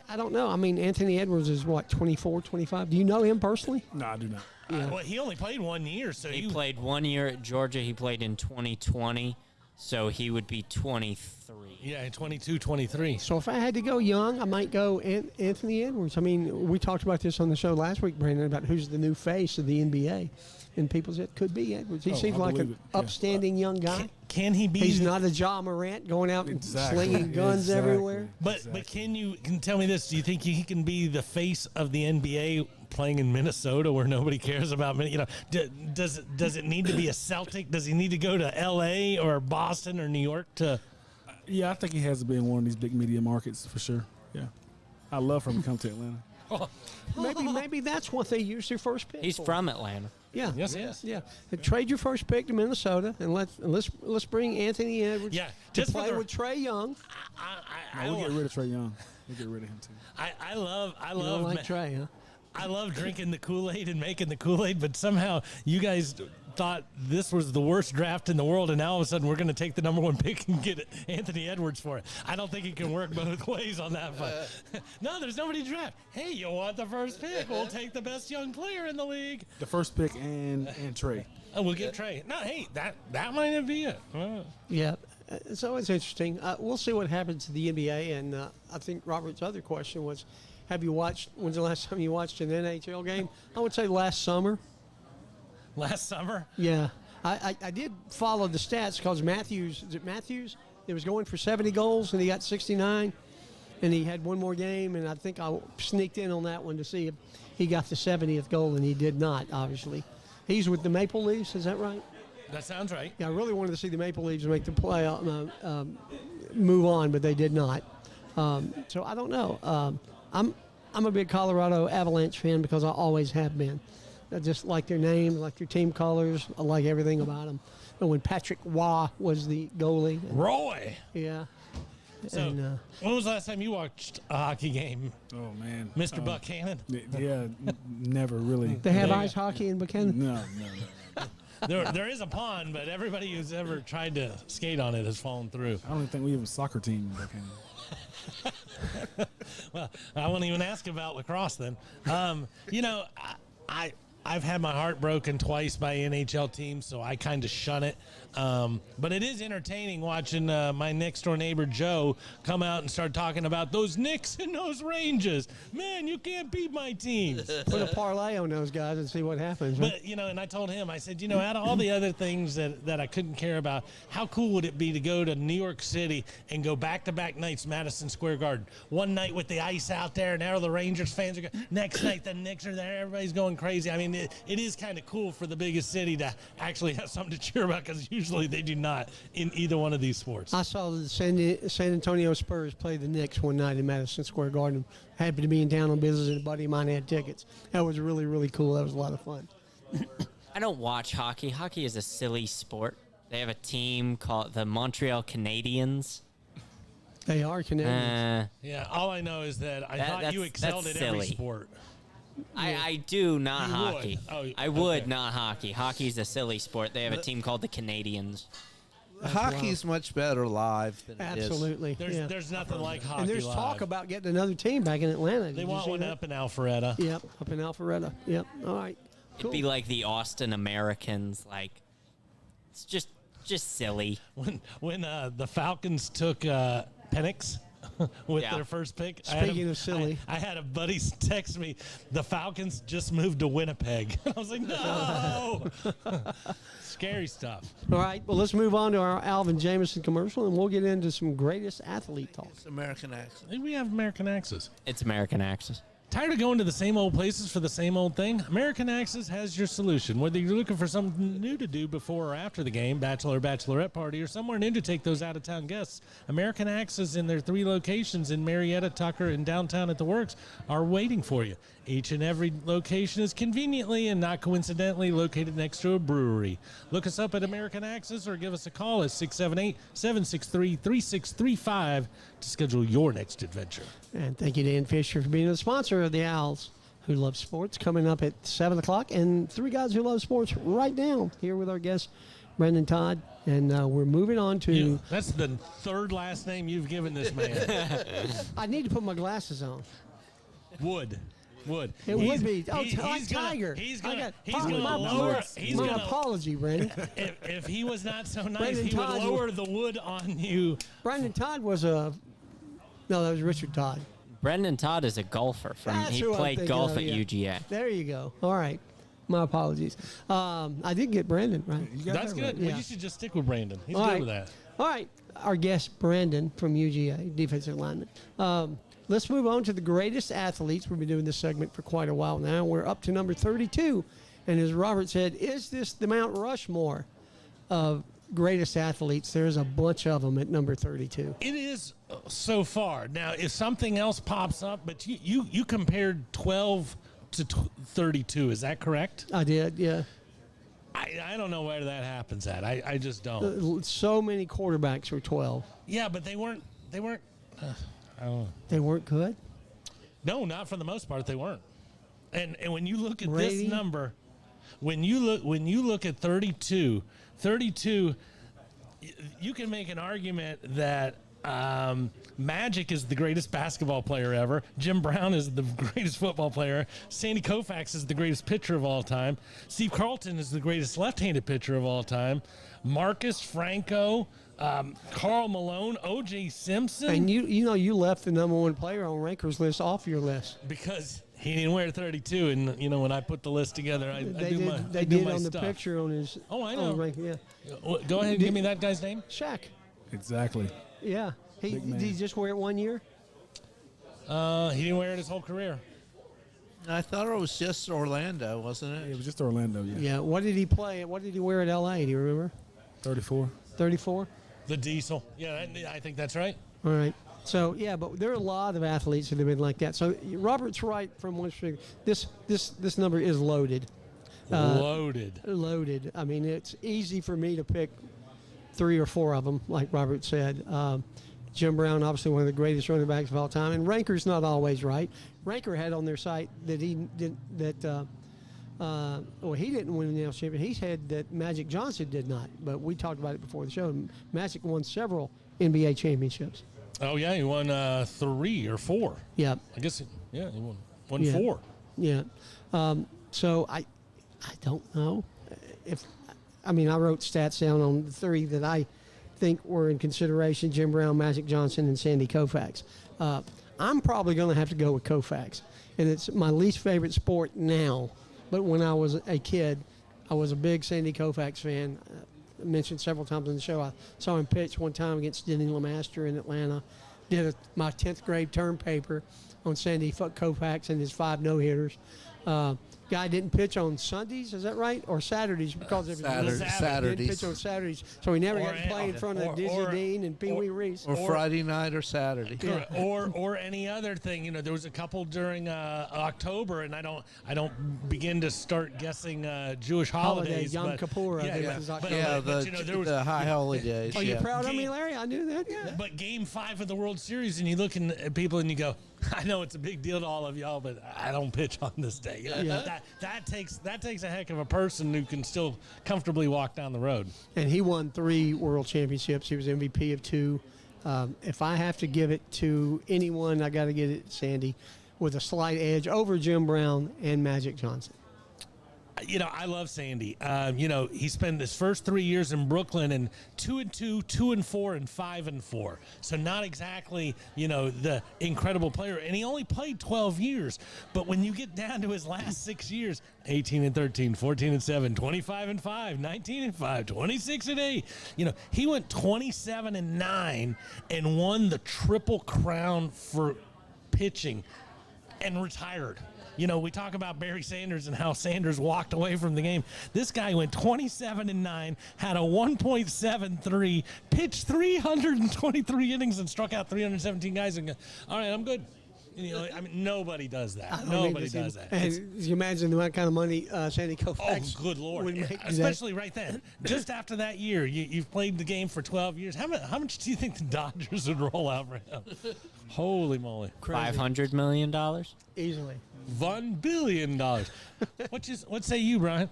S1: I don't know. I mean, Anthony Edwards is what, 24, 25? Do you know him personally?
S6: No, I do not.
S2: Well, he only played 1 year, so
S3: He played 1 year at Georgia. He played in 2020, so he would be 23.
S2: Yeah, 22, 23.
S1: So if I had to go young, I might go Anthony Edwards. I mean, we talked about this on the show last week, Brandon, about who's the new face of the NBA. And people said, could be Edwards. He seems
S6: I
S1: like
S6: believe
S1: an
S6: it. Yeah.
S1: upstanding young guy.
S2: Can he be?
S1: He's not a Ja Morant going out and
S6: Exactly.
S1: slinging guns
S6: Exactly.
S1: everywhere.
S2: But can you tell me this? Do you think he can be the face of the NBA playing in Minnesota where nobody cares about? Does it need to be a Celtic? Does he need to go to L.A. or Boston or New York to?
S6: Yeah, I think he has to be in one of these big media markets for sure. Yeah, I love for him to come to Atlanta.
S1: Maybe that's what they use their first pick.
S3: He's
S1: for.
S3: from Atlanta.
S1: Yeah.
S2: Yes.
S1: Yeah. Trade your first pick to Minnesota and let's bring Anthony Edwards
S2: Yeah,
S1: to
S2: just for
S1: play
S2: the-
S1: with Trae Young.
S6: No, we'll get rid of Trae Young. We'll get rid of him too.
S2: I love
S1: You don't like Trae, huh?
S2: I love drinking the Kool-Aid and making the Kool-Aid, but somehow you guys thought this was the worst draft in the world, and now all of a sudden we're going to take the number 1 pick and get Anthony Edwards for it. I don't think it can work both ways on that. But no, there's nobody to draft. Hey, you want the first pick? We'll take the best young player in the league.
S6: The first pick and Trae.
S2: And we'll get Trae. No, hey, that might be it.
S1: Yeah. It's always interesting. We'll see what happens to the NBA. And I think Robert's other question was, when's the last time you watched an NHL game? I would say last summer.
S2: Last summer?
S1: Yeah. I did follow the stats because Matthews, is it Matthews? It was going for 70 goals and he got 69. And he had one more game, and I think I sneaked in on that one to see if he got the 70th goal, and he did not, obviously. He's with the Maple Leafs, is that right?
S2: That sounds right.
S1: Yeah, I really wanted to see the Maple Leafs make the playoff, move on, but they did not. So I don't know. I'm a big Colorado Avalanche fan because I always have been. I just like their name, like their team colors. I like everything about them. And when Patrick Waugh was the goalie,
S2: Roy.
S1: yeah.
S2: So,
S1: And,
S2: when was the last time you watched a hockey game,
S6: Oh man,
S2: Mr. Buckhannon?
S6: Yeah, never really.
S1: they have
S2: There-
S1: ice hockey in Buchanan.
S6: No.
S2: There is a pond, but everybody who's ever tried to skate on it has fallen through.
S6: I don't even think we have a soccer team in Buchanan.
S2: Well, I won't even ask about lacrosse then. I've had my heart broken twice by NHL teams, so I kind of shun it. But it is entertaining watching my next door neighbor Joe come out and start talking about those Knicks and those Rangers. Man, you can't beat my teams.
S1: Put a parlay on those guys and see what happens. huh?
S2: But, and I told him, I said, out of all the other things that I couldn't care about, how cool would it be to go to New York City and go back-to-back nights Madison Square Garden? One night with the ice out there, and now the Rangers fans are going. Next night, the Knicks are there. Everybody's going crazy. I mean, it is kind of cool for the biggest city to actually have something to cheer about because usually they do not in either one of these sports.
S1: I saw the San Antonio Spurs play the Knicks one night in Madison Square Garden. Happened to be in town on business, and a buddy of mine had tickets. That was really, really cool. That was a lot of fun.
S3: I don't watch hockey. Hockey is a silly sport. They have a team called the Montreal Canadiens.
S1: They are Canadians.
S2: Yeah, all I know is that I
S3: That-
S2: thought you
S3: that's
S2: excelled at every
S3: silly.
S2: sport.
S3: I do, not
S2: You would.
S3: hockey.
S2: Oh,
S3: I would,
S2: okay.
S3: not hockey. Hockey's a silly sport. They have a team called the Canadians.
S4: Hockey's much better live than it is.
S1: Absolutely. yeah.
S2: There's nothing like hockey
S1: And there's
S2: live.
S1: talk about getting another team back in Atlanta. Did
S2: They
S1: you
S2: want
S1: see
S2: one
S1: that?
S2: up in Alpharetta.
S1: Yep, up in Alpharetta. Yep. All right. Cool.
S3: It'd be like the Austin Americans. Like, it's just silly.
S2: When the Falcons took Penix with
S3: Yeah.
S2: their first pick.
S1: Speaking of silly.
S2: I had a buddy text me, the Falcons just moved to Winnipeg. I was like, no. Scary stuff.
S1: All right. Well, let's move on to our Alvin Jameson commercial, and we'll get into some greatest athlete talk.
S4: It's American accent.
S2: I think we have American Axis.
S3: It's American Axis.
S2: Tired of going to the same old places for the same old thing? American Axis has your solution. Whether you're looking for something new to do before or after the game, bachelor, bachelorette party, or somewhere new to take those out-of-town guests, American Axis in their 3 locations in Marietta, Tucker, and downtown at the Works are waiting for you. Each and every location is conveniently and not coincidentally located next to a brewery. Look us up at American Axis or give us a call at 678-763-3635 to schedule your next adventure.
S1: And thank you, Dan Fisher, for being the sponsor of the Owls Who Love Sports, coming up at 7 o'clock. And 3 Guys Who Love Sports right now, here with our guest, Brendan Todd. And we're moving on to...
S2: That's the 3rd last name you've given this man.
S1: I need to put my glasses on.
S2: Wood.
S1: It would be. Oh, Tiger.
S2: He's
S1: I
S2: gonna
S1: got-
S2: lower.
S1: my apology, Brendan.
S2: If he was not so nice,
S1: Brendan
S2: he would
S1: Todd
S2: lower the wood on you.
S1: Brendan Todd was a... No, that was Richard Todd.
S3: Brendan Todd is a golfer.
S1: That's
S3: He
S1: who I'm
S3: played
S1: thinking
S3: golf
S1: of,
S3: at
S1: yeah.
S3: UGA.
S1: There you go. All right. My apologies. I did get Brandon right.
S6: You got
S2: That's
S6: that
S2: good.
S6: right.
S2: Well,
S1: Yeah.
S2: you should just stick with Brandon. He's
S1: All
S2: good
S1: right.
S2: with that.
S1: All right. Our guest, Brandon from UGA, defensive lineman. Let's move on to the greatest athletes. We've been doing this segment for quite a while now. We're up to number 32. And as Robert said, is this the Mount Rushmore of greatest athletes? There's a bunch of them at number 32.
S2: It is so far. Now, if something else pops up, but you compared 12 to 32. Is that correct?
S1: I did, yeah.
S2: I don't know where that happens at. I just don't.
S1: So many quarterbacks were 12.
S2: Yeah, but they weren't. I don't know.
S1: They weren't good?
S2: No, not for the most part. They weren't. And when you look at
S1: Brady?
S2: this number, when you look at 32, you can make an argument that Magic is the greatest basketball player ever. Jim Brown is the greatest football player. Sandy Koufax is the greatest pitcher of all time. Steve Carlton is the greatest left-handed pitcher of all time. Marcus Franco, Karl Malone, O.J. Simpson.
S1: And you left the number 1 player on Ranker's list off your list.
S2: Because he didn't wear 32, and when I put the list together, I
S1: They
S2: do
S1: did,
S2: my
S1: they
S2: I do
S1: did
S2: my
S1: on
S2: stuff.
S1: the picture on his.
S2: Oh, I
S1: on
S2: know.
S1: Ranker, yeah.
S2: Well, go ahead and give me that guy's name.
S1: Shaq.
S6: Exactly.
S1: Yeah.
S6: Big man.
S1: Did he just wear it 1 year?
S2: He didn't wear it his whole career.
S4: I thought it was just Orlando, wasn't
S6: It
S4: it?
S6: was just Orlando, yeah.
S1: Yeah. What did he play? What did he wear at L.A.? Do you remember?
S6: 34.
S1: 34.
S2: The Diesel. Yeah, I think that's right.
S1: All right. So yeah, but there are a lot of athletes that have been like that. So Robert's right from one string. This number is loaded.
S2: Loaded.
S1: Loaded. I mean, it's easy for me to pick 3 or 4 of them, like Robert said. Jim Brown, obviously one of the greatest running backs of all time, and Ranker's not always right. Ranker had on their site that he didn't he didn't win the national championship. He said that Magic Johnson did not, but we talked about it before the show. Magic won several NBA championships.
S2: Oh yeah, he won 3 or 4.
S1: Yeah,
S2: I guess. He won
S1: Yeah.
S2: 4.
S1: yeah. So I don't know if I wrote stats down on the 3 that I think were in consideration: Jim Brown, Magic Johnson, and Sandy Koufax. I'm probably going to have to go with Koufax, and it's my least favorite sport now. But when I was a kid, I was a big Sandy Koufax fan. I mentioned several times on the show. I saw him pitch one time against Denny LeMaster in Atlanta. Did my 10th grade term paper on Sandy Koufax and his 5 no-hitters. guy didn't pitch on Sundays, is that right? Or Saturdays because of his knee. He
S4: Saturdays.
S1: didn't pitch on Saturdays, so he never got to play in front of Dizzy Dean and Pee Wee Reese.
S4: Or Friday night or Saturday.
S2: Correct. or any other thing. You know, there was a couple during October, and I don't begin to start guessing Jewish holidays.
S1: Yom
S2: but,
S1: Kippur, I
S2: yeah,
S1: think
S2: yeah.
S1: is October.
S4: Yeah,
S2: but, you know, there was,
S4: the high holidays.
S1: Are you
S4: yeah.
S1: proud of me, Larry? I knew that. Yeah.
S2: But Game 5 of the World Series, and you look at people and you go, I know it's a big deal to all of y'all, but I don't pitch on this day. You know,
S1: Yeah.
S2: that takes a heck of a person who can still comfortably walk down the road.
S1: And he won 3 world championships. He was MVP of 2. If I have to give it to anyone, I got to get it to Sandy, with a slight edge over Jim Brown and Magic Johnson.
S2: You know, I love Sandy. You know, he spent his first 3 years in Brooklyn and 2-2, 2-4, and 5-4. So not exactly, you know, the incredible player. And he only played 12 years. But when you get down to his last 6 years, 18-13, 14-7, 25-5, 19-5, 26-8. You know, he went 27-9 and won the Triple Crown for pitching and retired. You know, we talk about Barry Sanders and how Sanders walked away from the game. This guy went 27-9, had a 1.73, pitched 323 innings and struck out 317 guys and go, all right, I'm good. You know, I mean, nobody does that. Nobody does that.
S1: And you imagine the kind of money Sandy
S2: Oh,
S1: Koufax
S2: good Lord.
S1: would make.
S2: Especially right then. Just after that year, you've played the game for 12 years. How much do you think the Dodgers would roll out for him? Holy moly.
S3: $500 million.
S1: Easily.
S2: $1 billion. What say you, Brian?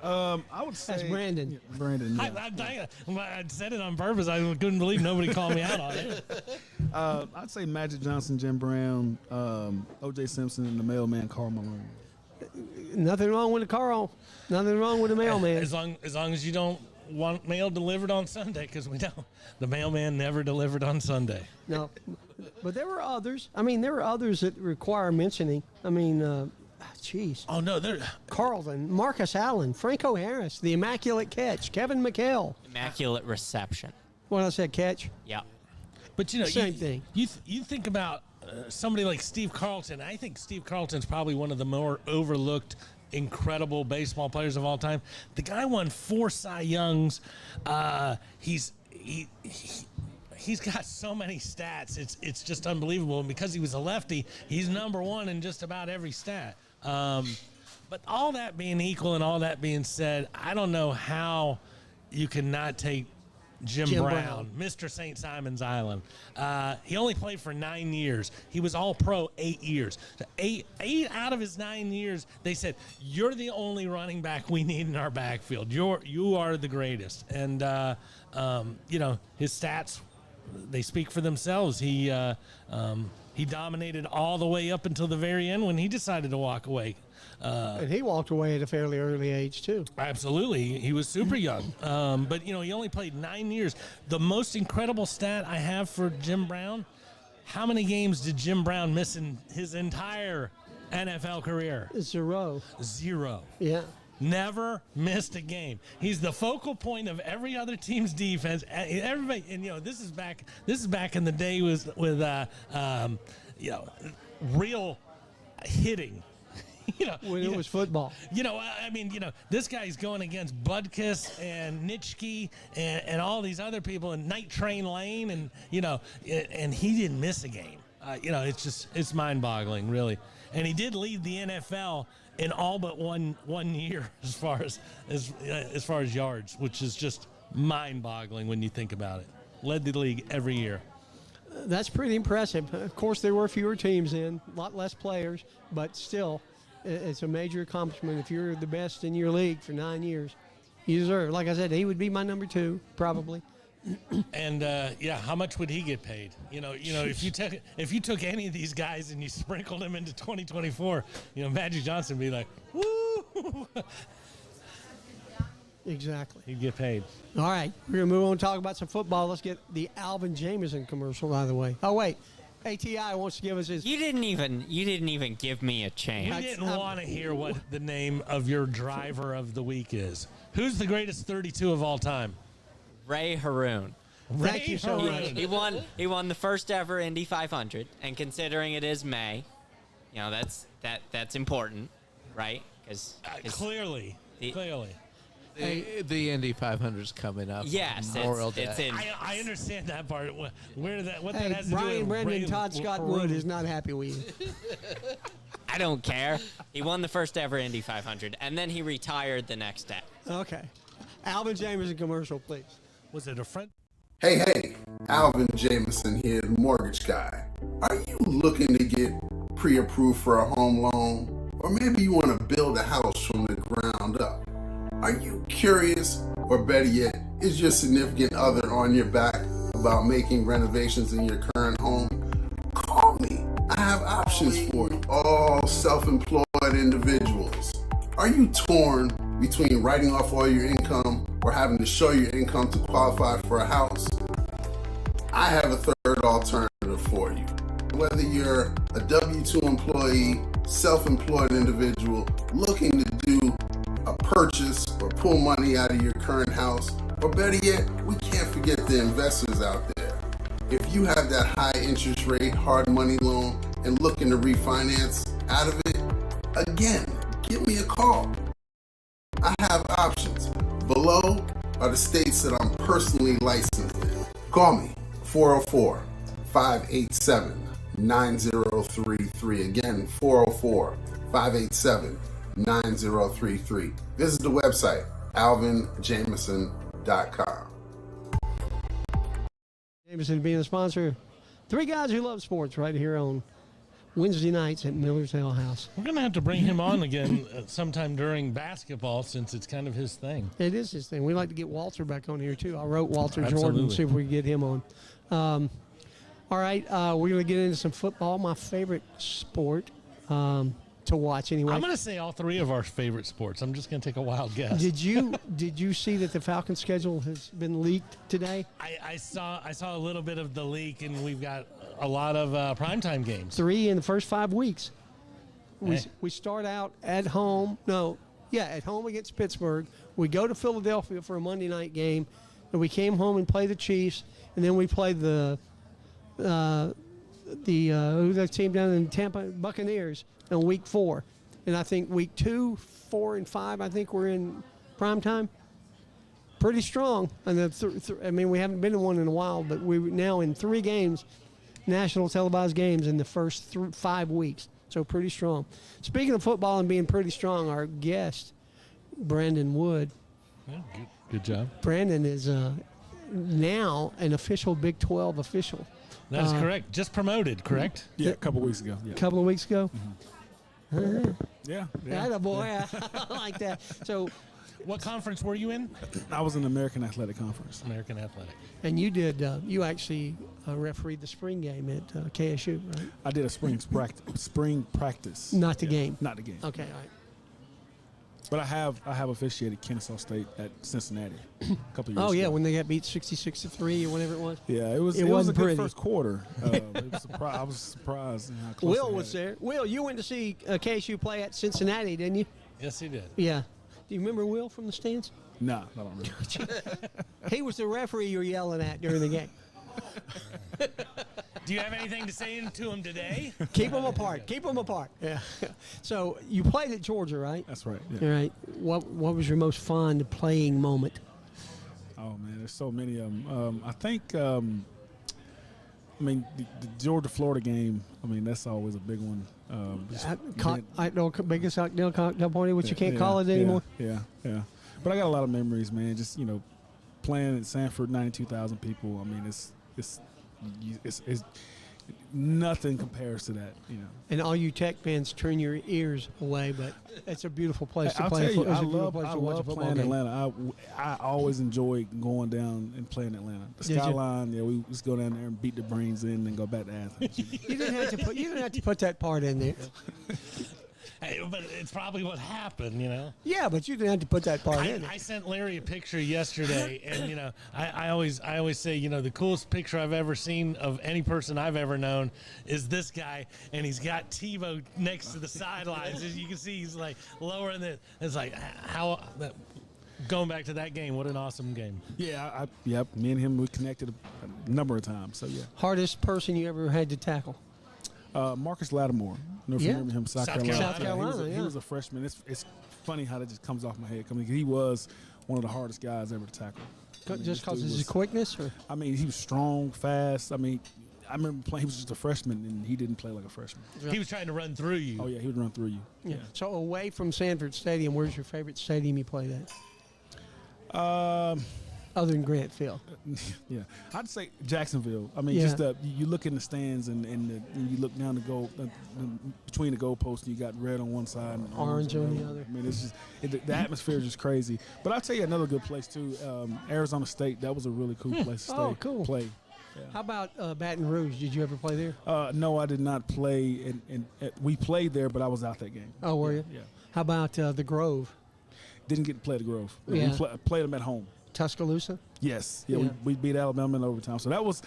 S6: I would say
S1: That's Brandon.
S6: Yeah, Brandon. Yeah.
S2: I said it on purpose. I couldn't believe nobody called me out on it.
S6: I'd say Magic Johnson, Jim Brown, O.J. Simpson, and the mailman Karl Malone.
S1: Nothing wrong with the Carl. Nothing wrong with the mailman.
S2: As long as you don't want mail delivered on Sunday, because we know the mailman never delivered on Sunday.
S1: No. But there were others. I mean, there were others that require mentioning. I mean, geez.
S2: Oh, no.
S1: Carlton, Marcus Allen, Franco Harris, the Immaculate Catch, Kevin McHale.
S3: Immaculate reception.
S1: What I said, catch?
S3: Yeah.
S2: But, you know,
S1: Same thing.
S2: You think about somebody like Steve Carlton. I think Steve Carlton's probably one of the more overlooked, incredible baseball players of all time. The guy won 4 Cy Youngs. He's got so many stats. It's just unbelievable. And because he was a lefty, he's number 1 in just about every stat. But all that being equal and all that being said, I don't know how you cannot take Jim Brown, Mr. St. Simon's Island. He only played for 9 years. He was all-pro 8 years. So eight out of his 9 years, they said, you're the only running back we need in our backfield. You are the greatest. And, you know, his stats, they speak for themselves. He dominated all the way up until the very end when he decided to walk away.
S1: And he walked away at a fairly early age, too.
S2: Absolutely. He was super young. But, you know, he only played 9 years. The most incredible stat I have for Jim Brown, how many games did Jim Brown miss in his entire NFL career?
S1: 0.
S2: 0.
S1: Yeah.
S2: Never missed a game. He's the focal point of every other team's defense. Everybody, and you know, this is back in the day with you know, real hitting. You know,
S1: When it was football.
S2: You know, I mean, you know, this guy's going against Butkus and Nitschke and all these other people and Night Train Lane, and you know, and he didn't miss a game. You know, it's mind-boggling, really. And he did lead the NFL in all but one year as far as yards, which is just mind-boggling when you think about it. Led the league every year.
S1: That's pretty impressive. Of course, there were fewer teams in, a lot less players, but still, it's a major accomplishment. If you're the best in your league for 9 years, you deserve. Like I said, he would be my number 2, probably.
S2: And yeah, how much would he get paid? You know, if you took any of these guys and you sprinkled them into 2024, you know, Magic Johnson would be like, woo.
S1: Exactly.
S2: He'd get paid.
S1: All right, we're gonna move on and talk about some football. Let's get the Alvin Jameson commercial out of the way. Oh wait, ATI wants to give us his.
S3: You didn't even give me a
S2: You
S3: chance.
S2: didn't want to hear what the name of your driver of the week is. Who's the greatest 32 of all time?
S3: Ray Haroon.
S1: Thank you so much.
S3: He won the first ever Indy 500, and considering it is May, you know, that's that's important, right? Because
S2: Clearly.
S4: The Indy 500 is coming up.
S3: yes,
S4: Memorial Day.
S3: it's in.
S2: I understand that part. What that
S1: Hey,
S2: has to do
S1: Brian
S2: with
S1: Brendan,
S2: Ray-
S1: Todd Scott Wood is not happy with you.
S3: I don't care. He won the first ever Indy 500, and then he retired the next day.
S1: Okay. Alvin Jamerson commercial, please.
S2: Was it a friend?
S7: Hey, Alvin Jameson here, the mortgage guy. Are you looking to get pre-approved for a home loan? Or maybe you want to build a house from the ground up? Are you curious, or better yet, is your significant other on your back about making renovations in your current home? Call me. I have options for you. All self-employed individuals. Are you torn between writing off all your income or having to show your income to qualify for a house? I have a third alternative for you. Whether you're a W-2 employee, self-employed individual looking to do a purchase or pull money out of your current house, or better yet, we can't forget the investors out there. If you have that high interest rate, hard money loan, and looking to refinance out of it, again, give me a call. I have options. Below are the states that I'm personally licensed in. Call me, 404-587-9033. Again, 404-587-9033. Visit the website, alvinjameson.com.
S1: Jameson being a sponsor. Three guys who love sports right here on Wednesday nights at Miller's Ale House.
S2: We're going to have to bring him on again sometime during basketball since it's kind of his thing.
S1: It is his thing. We like to get Walter back on here, too. I wrote Walter Jordan,
S2: Absolutely.
S1: see if we can get him on. All right, we're going to get into some football, my favorite sport to watch anyway.
S2: I'm going to say all three of our favorite sports. I'm just going to take a wild guess.
S1: Did you see that the Falcons schedule has been leaked today?
S2: I saw a little bit of the leak, and we've got a lot of primetime games.
S1: 3 in the first 5 weeks.
S2: Hey.
S1: We start out at home. At home against Pittsburgh. We go to Philadelphia for a Monday night game, and we came home and played the Chiefs, and then we played the team down in Tampa, Buccaneers, in week 4. And I think week 2, 4, and 5, I think we're in prime time. Pretty strong. And we haven't been in one in a while, but we're now in 3 games, national televised games in the first 5 weeks. So pretty strong. Speaking of football and being pretty strong, our guest, Brandon Wood.
S2: Yeah, good job.
S1: Brandon is now an official Big 12 official.
S2: That is correct. Just promoted, correct?
S6: Yeah, a couple weeks ago. Yeah.
S1: A couple of weeks ago.
S6: Yeah.
S1: Atta boy. I like that. So,
S2: What conference were you in?
S6: I was in the American Athletic Conference.
S2: American Athletic.
S1: and you did. You actually refereed the spring game at KSU, right?
S6: I did a spring practice.
S1: Not the game.
S6: Not the game.
S1: Okay, all right.
S6: But I have officiated Kennesaw State at Cincinnati a couple of years
S1: Oh yeah,
S6: ago.
S1: when they got beat 66-3 or whatever it was.
S6: Yeah, it was a
S1: wasn't
S6: good
S1: pretty.
S6: first quarter. I was surprised. How close
S1: Will
S6: they
S1: was
S6: had it.
S1: there. Will, you went to see KSU play at Cincinnati, didn't you?
S2: Yes, he did.
S1: Yeah. Do you remember Will from the stands?
S6: Nah, I don't remember.
S1: He was the referee you were yelling at during the game.
S2: Do you have anything to say to him today?
S1: Keep them apart. Keep them apart. Yeah. So you played at Georgia, right?
S6: That's right.
S1: All
S6: Yeah.
S1: right. What was your most fun playing moment?
S6: Oh man, there's so many of them. I think, the Georgia-Florida game. I mean, that's always a big one.
S1: Biggest cocktail party, which you can't
S6: yeah,
S1: call it anymore.
S6: Yeah. But I got a lot of memories, man. Just playing at Sanford, 92,000 people. I mean, it's nothing compares to that.
S1: And all you Tech fans turn your ears away, but it's a beautiful place to
S6: I'll
S1: play.
S6: tell you,
S1: It's a
S6: I
S1: beautiful
S6: love,
S1: place
S6: I
S1: to watch a
S6: love
S1: football
S6: playing
S1: game.
S6: Atlanta. I always enjoy going down and playing Atlanta. The
S1: Did you?
S6: skyline, we just go down there and beat the brains in and go back to Athens.
S1: You didn't have to put that part in there.
S2: Hey, but it's probably what happened,
S1: Yeah, but you didn't have to put that part in.
S2: I sent Larry a picture yesterday, and I always say the coolest picture I've ever seen of any person I've ever known is this guy, and he's got TiVo next to the sidelines. As you can see, he's like lowering it. It's like going back to that game. What an awesome game!
S6: Yeah, me and him we connected a number of times. So yeah.
S1: Hardest person you ever had to tackle?
S6: Marcus Lattimore. You know if you
S1: Yeah.
S6: remember him, South
S2: South
S6: Carolina.
S2: Carolina.
S1: South Carolina,
S6: He
S1: yeah.
S6: was a freshman. It's funny how that just comes off my head. I mean, he was one of the hardest guys ever to tackle. I mean,
S1: Just
S6: this
S1: because
S6: dude
S1: of his
S6: was-
S1: quickness? Or?
S6: I mean, he was strong, fast. I mean, I remember playing. He was just a freshman, and he didn't play like a freshman.
S2: He was trying to run through you.
S6: Oh yeah, he would run through you.
S1: Yeah. So away from Sanford Stadium, where's your favorite stadium you played at? Other than Grant Field.
S6: Yeah, I'd say Jacksonville. I mean,
S1: Yeah.
S6: just you look in the stands and you look down the goal between the goalposts, and you got red on one side and
S1: Orange on the other.
S6: I mean, it's just the atmosphere is just crazy. But I'll tell you another good place too. Arizona State. That was a really cool place to stay.
S1: Oh, cool.
S6: Play.
S1: How about Baton Rouge? Did you ever play there?
S6: No, I did not play. We played there, but I was out that game.
S1: Oh, were you?
S6: Yeah.
S1: How about the Grove,
S6: Didn't get to play the Grove.
S1: Yeah.
S6: We played them at home.
S1: Tuscaloosa?
S6: Yes. Yeah.
S1: Yeah.
S6: We beat Alabama in overtime. So that was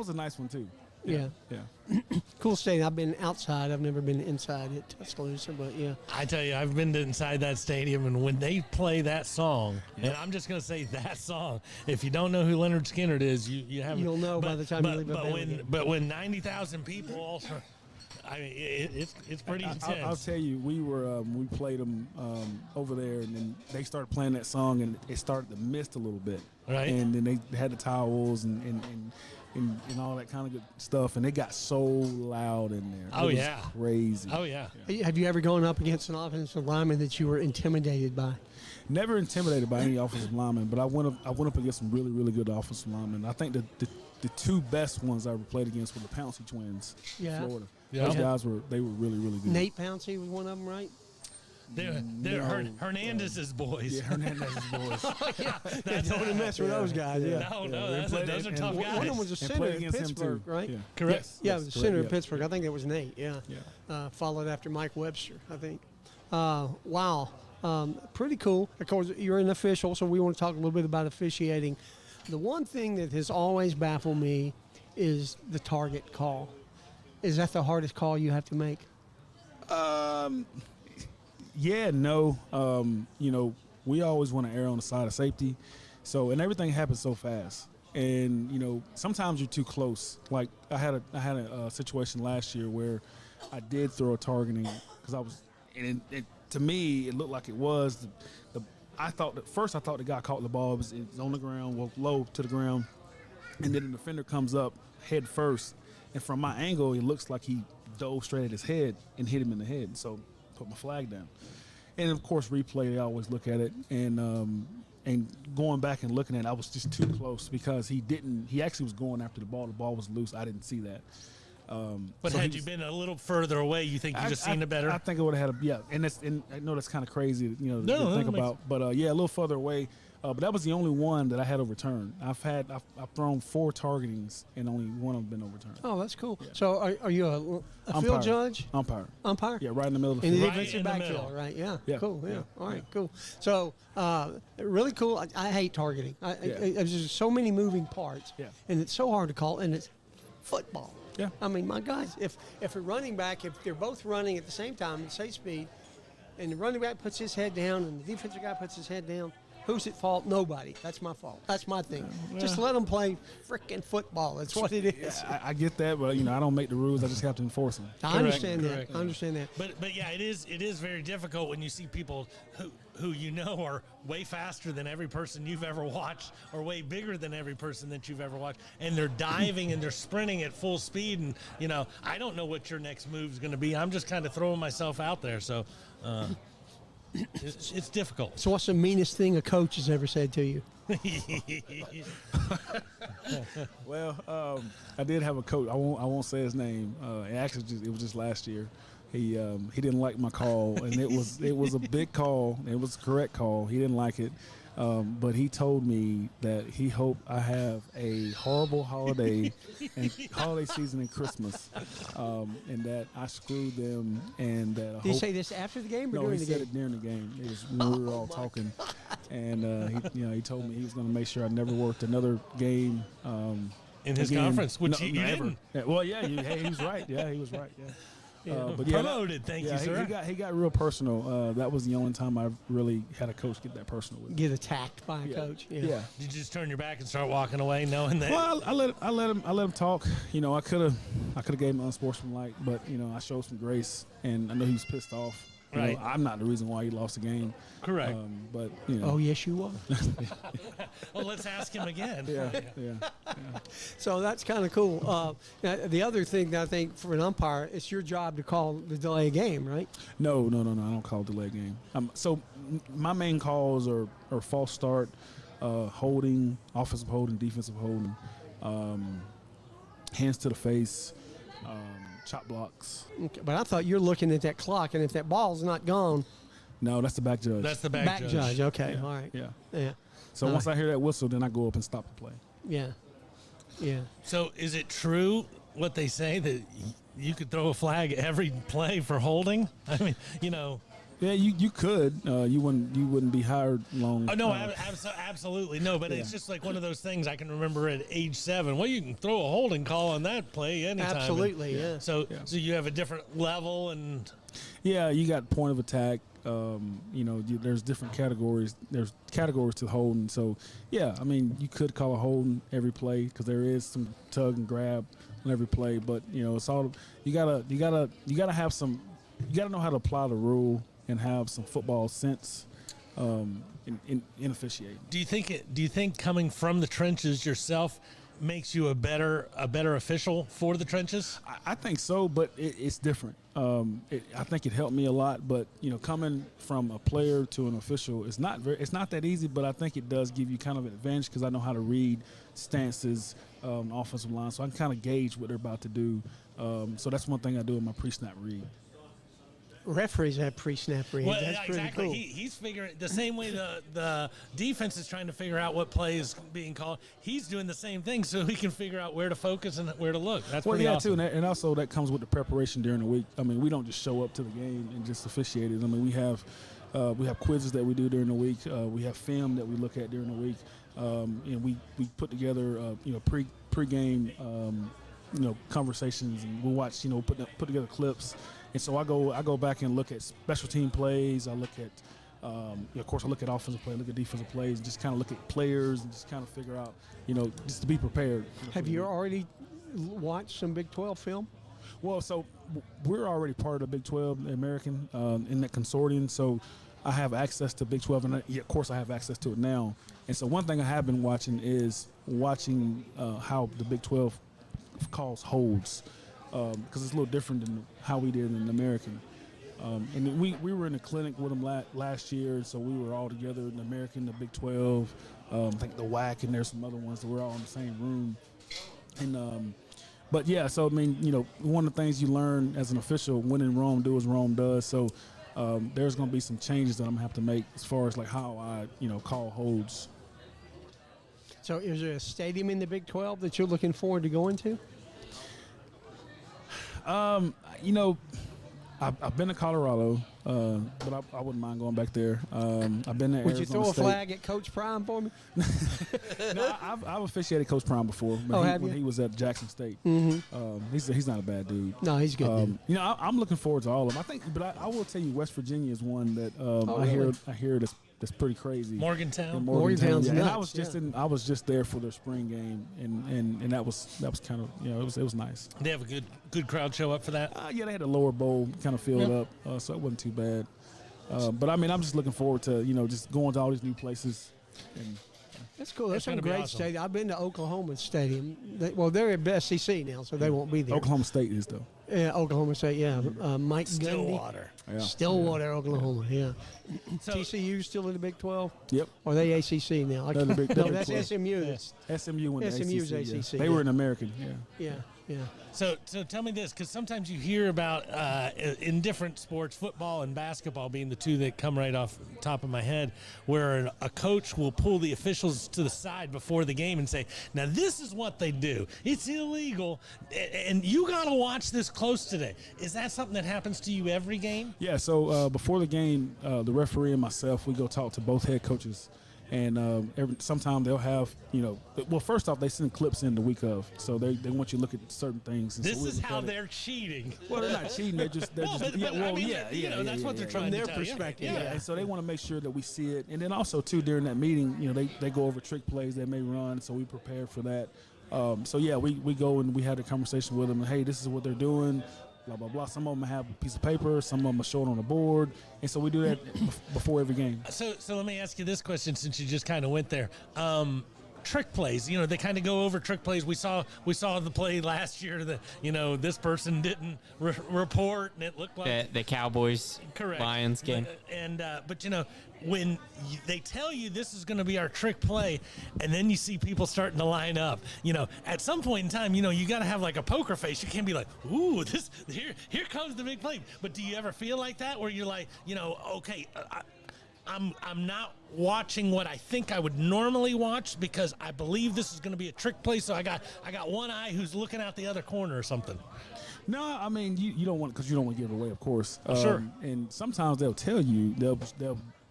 S6: a nice one too.
S1: Yeah.
S6: Yeah.
S1: Cool stadium. I've been outside. I've never been inside at Tuscaloosa, but yeah.
S2: I tell you, I've been to inside that stadium, and when they play that song, and I'm just going to say that song, if you don't know who Leonard Skinner is, you haven't.
S1: You'll know by the time you leave
S2: but
S1: Alabama game.
S2: when 90,000 people also, I mean, it's pretty intense.
S6: I'll tell you, we played them over there, and then they started playing that song, and it started to mist a little bit.
S2: Right.
S6: And then they had the towels and all that kind of good stuff, and it got so loud in there.
S2: Oh,
S6: It was
S2: yeah.
S6: crazy.
S2: Oh yeah.
S1: Have you ever gone up against an offensive lineman that you were intimidated by?
S6: Never intimidated by any offensive lineman, but I went up against some really, really good offensive linemen. I think the two best ones I ever played against were the Pouncey twins,
S1: Yeah.
S6: from Florida.
S2: Yeah.
S6: Those guys were really, really good.
S1: Nate Pouncey was one of them, right?
S2: They're Hernandez's boys.
S6: Yeah, Hernandez's boys.
S2: That's
S1: Don't want to mess with those guys. Yeah.
S2: No, those are tough guys.
S1: One of them was a
S6: And
S1: center
S6: played
S1: in
S6: against him,
S1: Pittsburgh,
S6: too.
S1: right?
S6: Yeah.
S2: Correct.
S6: Yes,
S1: Yeah,
S6: yes,
S1: it was a
S6: correct,
S1: center in
S6: yeah.
S1: Pittsburgh. I think it was Nate. Yeah.
S6: Yeah.
S1: Followed after Mike Webster, I think. Wow. Pretty cool. Of course, you're an official, so we want to talk a little bit about officiating. The one thing that has always baffled me is the target call. Is that the hardest call you have to make?
S6: Yeah, no. We always want to err on the side of safety. So, and everything happens so fast. And, sometimes you're too close. Like I had a situation last year where I did throw a targeting because I was, and to me, it looked like it was. I thought the guy caught the ball. It was on the ground, walked low to the ground. And then the defender comes up head first. And from my angle, it looks like he dove straight at his head and hit him in the head. So put my flag down. And of course, replay, they always look at it. And going back and looking at it, I was just too close because he actually was going after the ball. The ball was loose. I didn't see that.
S2: But
S6: so
S2: had
S6: he
S2: you
S6: was-
S2: been a little further away, you think you just seen it better?
S6: I think I would have had and I know that's kind of crazy, to
S2: No,
S6: think
S2: that makes-
S6: about. But a little further away. But that was the only one that I had overturned. I've thrown 4 targetings and only one of them been overturned.
S1: Oh, that's cool. So are you a
S6: Umpire.
S1: field judge?
S6: Umpire.
S1: Umpire?
S6: Yeah, right in the middle of the
S1: In the
S6: field.
S2: Right
S1: defensive
S2: in the
S1: backfield,
S2: middle.
S1: right? Yeah.
S6: Yeah.
S1: Cool. Yeah.
S6: Yeah.
S1: All right. Cool. So, really cool. I hate targeting. There's just so many moving parts.
S6: Yeah.
S1: And it's so hard to call. And it's football.
S6: Yeah.
S1: I mean, my guys, if a running back, if they're both running at the same time at the same speed, and the running back puts his head down and the defensive guy puts his head down, who's at fault? Nobody. That's my fault. That's my thing. Just let them play freaking football. That's what it is.
S6: I get that, but I don't make the rules. I just have to enforce them.
S1: I understand
S2: correct.
S1: that. I understand that.
S2: But yeah, it is very difficult when you see people who are way faster than every person you've ever watched, or way bigger than every person that you've ever watched, and they're diving and they're sprinting at full speed, and I don't know what your next move is going to be. I'm just kind of throwing myself out there, so it's difficult.
S1: So, what's the meanest thing a coach has ever said to you?
S6: Well, I did have a coach. I won't say his name. It was just last year. He didn't like my call, and it was a big call. It was a correct call. He didn't like it, but he told me that he hoped I have a horrible holiday season and Christmas, and that I screwed them, and that I
S1: Did he
S6: hope-
S1: say this after the game or
S6: No,
S1: during
S6: he
S1: the
S6: said
S1: game?
S6: it during the game. It was when we were all talking, and he told me he was going to make sure I never worked another game
S2: In his
S6: again.
S2: conference, which
S6: No,
S2: you
S6: never.
S2: didn't.
S6: Yeah, well, yeah, he was right. Yeah, he was right. Yeah. But
S2: Promoted, thank you, sir.
S6: He got real personal. That was the only time I really had a coach get that personal with me.
S1: Get attacked by a coach.
S6: Yeah.
S2: Did you just turn your back and start walking away, knowing that?
S6: Well, I let him talk. You know, I could have gave him unsportsmanlike, but you know, I showed some grace, and I know he was pissed off. You know,
S2: Right.
S6: I'm not the reason why he lost the game.
S2: Correct.
S6: But you know.
S1: Oh, yes, you was.
S2: Well, let's ask him again.
S6: Yeah.
S1: So that's kind of cool. Now, the other thing that I think for an umpire, it's your job to call the delay game, right?
S6: No. I don't call delay game. So my main calls are false start, holding, offensive holding, defensive holding, hands to the face, chop blocks.
S1: Okay, but I thought you're looking at that clock, and if that ball's not gone,
S6: No, that's the back judge.
S2: That's the back,
S1: judge. Okay, all right.
S6: Yeah.
S1: Yeah.
S6: So once I hear that whistle, then I go up and stop the play.
S1: Yeah. Yeah.
S2: So is it true what they say that you could throw a flag every play for holding? I mean, you know.
S6: Yeah, you could. You wouldn't be hired long.
S2: Oh, no, absolutely. No, but it's just like one of those things I can remember at age 7. Well, you can throw a holding call on that play anytime.
S1: Absolutely, yeah.
S2: So you have a different level and.
S6: Yeah, you got point of attack. You know, there's different categories. There's categories to holding. So, yeah, I mean, you could call a holding every play because there is some tug and grab on every play. But you know, it's all you gotta have some. You gotta know how to apply the rule and have some football sense in officiating.
S2: Do you think coming from the trenches yourself makes you a better official for the trenches?
S6: I think so, but it's different. I think it helped me a lot, but you know, coming from a player to an official, it's not that easy. But I think it does give you kind of an advantage because I know how to read stances on the offensive line, so I can kind of gauge what they're about to do. So that's one thing I do in my pre-snap read.
S1: Referees have pre-snap reads.
S2: Well,
S1: That's pretty
S2: exactly.
S1: cool.
S2: He's figuring the same way the defense is trying to figure out what play is being called. He's doing the same thing so he can figure out where to focus and where to look. That's pretty awesome.
S6: Too, and also that comes with the preparation during the week. I mean, we don't just show up to the game and just officiate it. I mean, we have quizzes that we do during the week. We have film that we look at during the week. And we put together pre-game conversations, and we watch put together clips. And so I go back and look at special team plays. I look at, of course, I look at offensive play, look at defensive plays, and just kind of look at players and just kind of figure out, just to be prepared.
S1: Have you already watched some Big 12 film?
S6: Well, so we're already part of the Big 12, the American, in that consortium. So I have access to Big 12, and of course I have access to it now. And so one thing I have been watching is how the Big 12 calls holds. Because it's a little different than how we did in the American. And we were in a clinic with them last year, so we were all together in the American, the Big 12, I think the WAC, and there's some other ones that we're all in the same room. And but yeah, so I mean, one of the things you learn as an official, when in Rome, do as Rome does. So there's going to be some changes that I'm going to have to make as far as like how I call holds.
S1: So is there a stadium in the Big 12 that you're looking forward to going to?
S6: I've been to Colorado, but I wouldn't mind going back there. I've been to
S1: Would
S6: Arizona
S1: you throw a
S6: State.
S1: flag at Coach Prime for me?
S6: No, I've officiated Coach Prime before. When he was at Jackson State. Mm-hmm. He's not a bad dude.
S1: No, he's good. Dude.
S6: I'm looking forward to all of them. I think, but I will tell you, West Virginia is one that I hear that's pretty crazy.
S2: Morgantown.
S1: Morgantown's
S6: yeah.
S1: nuts.
S6: And I was just there for their spring game, and that was kind of it was nice.
S2: They have a good crowd show up for that.
S6: Yeah, they had the lower bowl kind of filled up, so it wasn't too bad. But I mean, I'm just looking forward to just going to all these new places. And
S1: that's cool. That's some
S2: gonna be
S1: great
S2: awesome.
S1: stadium. I've been to Oklahoma Stadium. They're at SEC now, so they won't be there.
S6: Oklahoma State is though.
S1: Yeah, Oklahoma State. Yeah, Mike Gundy.
S2: Stillwater.
S6: Yeah.
S1: Stillwater, Oklahoma. Yeah.
S2: So,
S1: TCU still in the Big 12?
S6: Yep.
S1: Or are they ACC now?
S6: They're the Big-
S1: No,
S6: they're
S1: that's
S6: Big 12.
S1: SMU. That's,
S6: SMU went to
S1: SMU's
S6: ACC.
S1: ACC,
S6: They
S1: yeah.
S6: were an American. Yeah.
S1: yeah.
S2: So tell me this, because sometimes you hear about in different sports, football and basketball being the two that come right off the top of my head, where a coach will pull the officials to the side before the game and say, "Now this is what they do. It's illegal, and you got to watch this close today." Is that something that happens to you every game?
S6: Yeah. So before the game, the referee and myself, we go talk to both head coaches, And sometimes they'll have, well, first off, they send clips in the week of, so they want you to look at certain things. And
S2: This
S6: so
S2: is
S6: look
S2: how
S6: at it.
S2: they're cheating.
S6: Well, they're not cheating. They're just,
S2: Well, but I mean, that's what they're trying
S1: From
S2: to
S1: their
S2: tell you.
S1: perspective,
S6: Yeah, and so they want to make sure that we see it. And then also, too, during that meeting, they go over trick plays they may run, so we prepare for that. So, yeah, we go and we had a conversation with them. And, hey, this is what they're doing, blah, blah, blah. Some of them have a piece of paper. Some of them are showing on the board. And so we do that before every game.
S2: So let me ask you this question, since you just kind of went there. Trick plays, they kind of go over trick plays. We saw the play last year that this person didn't report, and it looked like
S3: The Cowboys
S2: correct
S3: Lions game.
S2: But when they tell you this is going to be our trick play, and then you see people starting to line up, at some point in time, you got to have like a poker face. You can't be like, ooh, here comes the big play. But do you ever feel like that, where you're like, okay, I'm not watching what I think I would normally watch because I believe this is going to be a trick play, so I got one eye who's looking out the other corner or something.
S6: No, I mean, you don't want, because you don't want to give it away, of course.
S2: Sure.
S6: And sometimes they'll tell you, they'll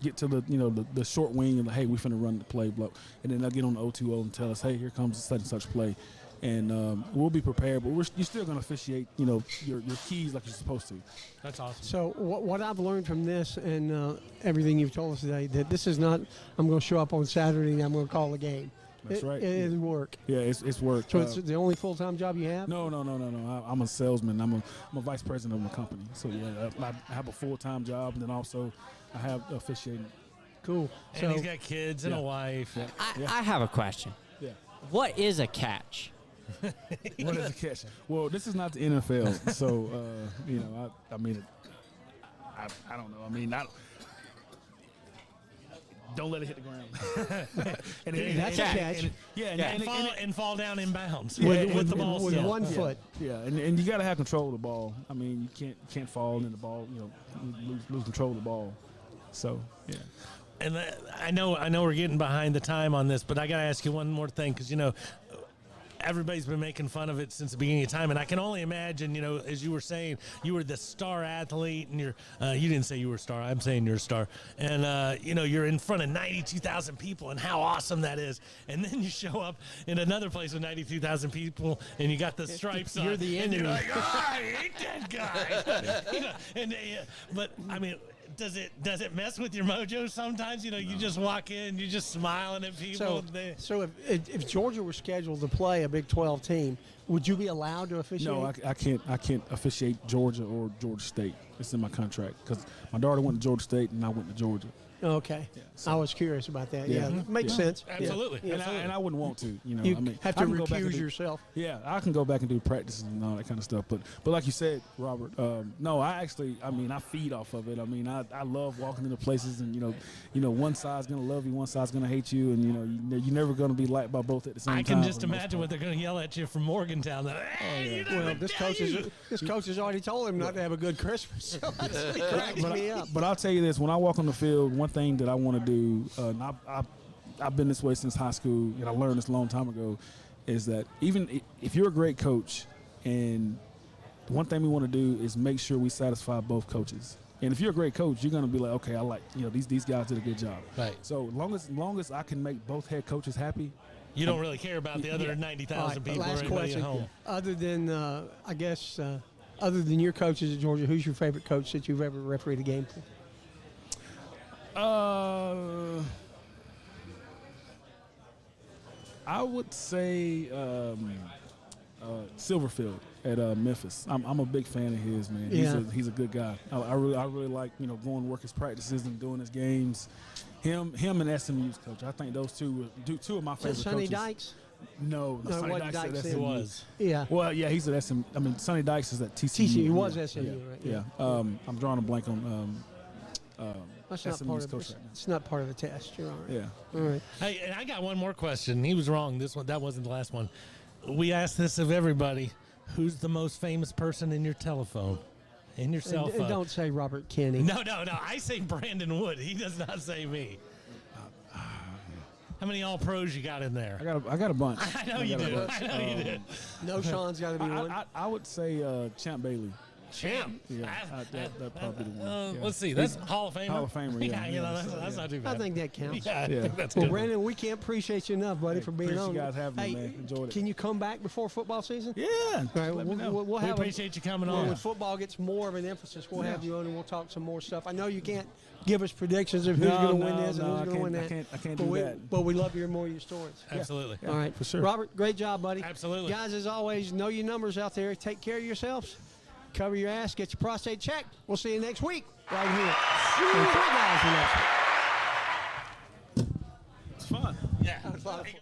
S6: get to the short wing and hey, we finna run the play block, and then they'll get on the 0-2-0 and tell us, hey, here comes such and such play, and we'll be prepared, but you're still gonna officiate, your keys like you're supposed to.
S2: That's awesome.
S1: So what I've learned from this and everything you've told us today, that this is not, I'm going to show up on Saturday and I'm going to call a game.
S6: That's right.
S1: It is work.
S6: Yeah, it's work.
S1: So it's the only full-time job you have?
S6: No. I'm a salesman. I'm a vice president of my company. So yeah, I have a full-time job, and then also I have officiating.
S1: Cool.
S2: And he's got kids and a wife.
S6: Yeah.
S3: I have a question.
S6: Yeah.
S3: What is a catch?
S6: What is a catch? Well, this is not the NFL, so I mean, I don't know. I mean, don't let it hit the ground.
S1: That's a catch.
S2: And fall down in bounds
S1: With
S2: with the ball
S1: with
S2: still.
S1: 1 foot.
S6: Yeah, and you got to have control of the ball. I mean, you can't fall in the ball. Lose control of the ball. So yeah.
S2: And I know we're getting behind the time on this, but I got to ask you one more thing, because everybody's been making fun of it since the beginning of time, and I can only imagine, as you were saying, you were the star athlete, and you didn't say you were a star. I'm saying you're a star, and you're in front of 92,000 people, and how awesome that is. And then you show up in another place with 92,000 people, and you got the stripes on.
S1: You're the
S2: and
S1: enemy.
S2: you're like, I hate that guy. But I mean, does it mess with your mojo sometimes? You just walk in, you're just smiling at people.
S1: So if Georgia were scheduled to play a Big 12 team, would you be allowed to officiate?
S6: No, I can't officiate Georgia or Georgia State. It's in my contract because my daughter went to Georgia State and I went to Georgia.
S1: Okay.
S6: So-
S1: I was curious about that. Yeah.
S6: Yeah.
S1: Makes
S6: Yeah.
S1: sense.
S2: Absolutely.
S1: Yeah.
S6: And I wouldn't want to.
S1: You
S6: I mean,
S1: have
S6: I
S1: to
S6: can go back and
S1: recuse
S6: do-
S1: yourself.
S6: Yeah, I can go back and do practices and all that kind of stuff. But like you said, Robert, no, I feed off of it. I mean, I love walking into places and one side's gonna love you, one side's gonna hate you, and you're never gonna be liked by both at the same time.
S2: I can just
S6: for the most
S2: imagine
S6: part.
S2: what they're going to yell at you from Morgantown.
S1: Well, this coach has already told him not to have a good Christmas. So he cracks me up.
S6: But I'll tell you this: when I walk on the field, one thing that I want to do, and I've been this way since high school, and I learned this a long time ago, is that even if you're a great coach, and the one thing we want to do is make sure we satisfy both coaches. And if you're a great coach, you're going to be like, okay, I like these guys did a good job.
S2: Right.
S6: So long as I can make both head coaches happy.
S2: You don't really care about the other
S6: Yeah.
S2: 90,000
S1: All right,
S2: people or
S1: last
S2: anybody
S1: question.
S2: at home.
S1: Other than, other than your coaches at Georgia, who's your favorite coach that you've ever refereed a game for?
S6: I would say Silverfield at Memphis. I'm a big fan of his, man.
S1: Yeah.
S6: He's a good guy. I really like going to work his practices and doing his games. Him and SMU's coach. I think those two of my favorite
S1: Sonny
S6: coaches.
S1: Dykes?
S6: No,
S1: No,
S6: Sonny
S1: what
S6: Dykes
S1: Dykes
S6: at
S1: did.
S6: SMU.
S2: It was.
S1: Yeah.
S6: Well, yeah, he's at SMU. I mean, Sonny Dykes is at TCU.
S1: TCU, he was
S6: Yeah,
S1: SMU, right?
S6: Yeah. I'm drawing a blank on
S1: That's not part
S6: SMU's
S1: of
S6: coach right now.
S1: it's not part of the test. You're all right.
S6: Yeah.
S1: All right.
S2: Hey, and I got one more question. He was wrong. That wasn't the last one. We asked this of everybody. Who's the most famous person in your telephone? In your cell
S1: And
S2: phone?
S1: don't say Robert Kenny.
S2: No. I say Brandon Wood. He does not say me. How many All Pros you got in there?
S6: I got a bunch.
S2: I know you
S6: got a
S2: do.
S6: bunch.
S2: I know you did.
S1: No, Sean's got to be one.
S6: I would say Champ Bailey.
S2: champ.
S6: Yeah, that probably the one. Yeah.
S2: Let's see. That's Hall of Famer.
S6: Hall of Famer, yeah.
S2: you know,
S6: Yeah,
S2: that's
S6: so,
S2: not too
S1: I
S2: bad.
S1: think that counts.
S2: Yeah, I
S6: Yeah.
S2: think that's
S1: Well,
S2: good.
S1: Brandon, we can't appreciate you enough, buddy,
S6: Hey,
S1: for being
S6: appreciate
S1: on.
S6: you guys having me,
S1: Hey,
S6: man. Enjoyed it.
S1: Can you come back before football season?
S6: Yeah.
S1: All right,
S6: Let me know.
S1: we'll
S2: We
S1: have
S2: appreciate you coming
S1: when
S2: on.
S1: football gets more of an emphasis, we'll have you on and we'll talk some more stuff. I know you can't give us predictions of who's
S6: No,
S1: going to win
S6: no,
S1: this and
S6: no,
S1: who's
S6: I
S1: going to win
S6: can't-
S1: that.
S6: I can't
S1: but
S6: do
S1: we,
S6: that.
S1: But we love to hear more of your stories.
S2: Absolutely.
S1: All right,
S6: for sure.
S1: Robert, great job, buddy.
S2: Absolutely.
S1: Guys, as always, know your numbers out there. Take care of yourselves. Cover your ass. Get your prostate checked. We'll see you next week right here. On Three Guys with Us.
S6: It's fun.
S2: Yeah.
S1: That was a lot of fun.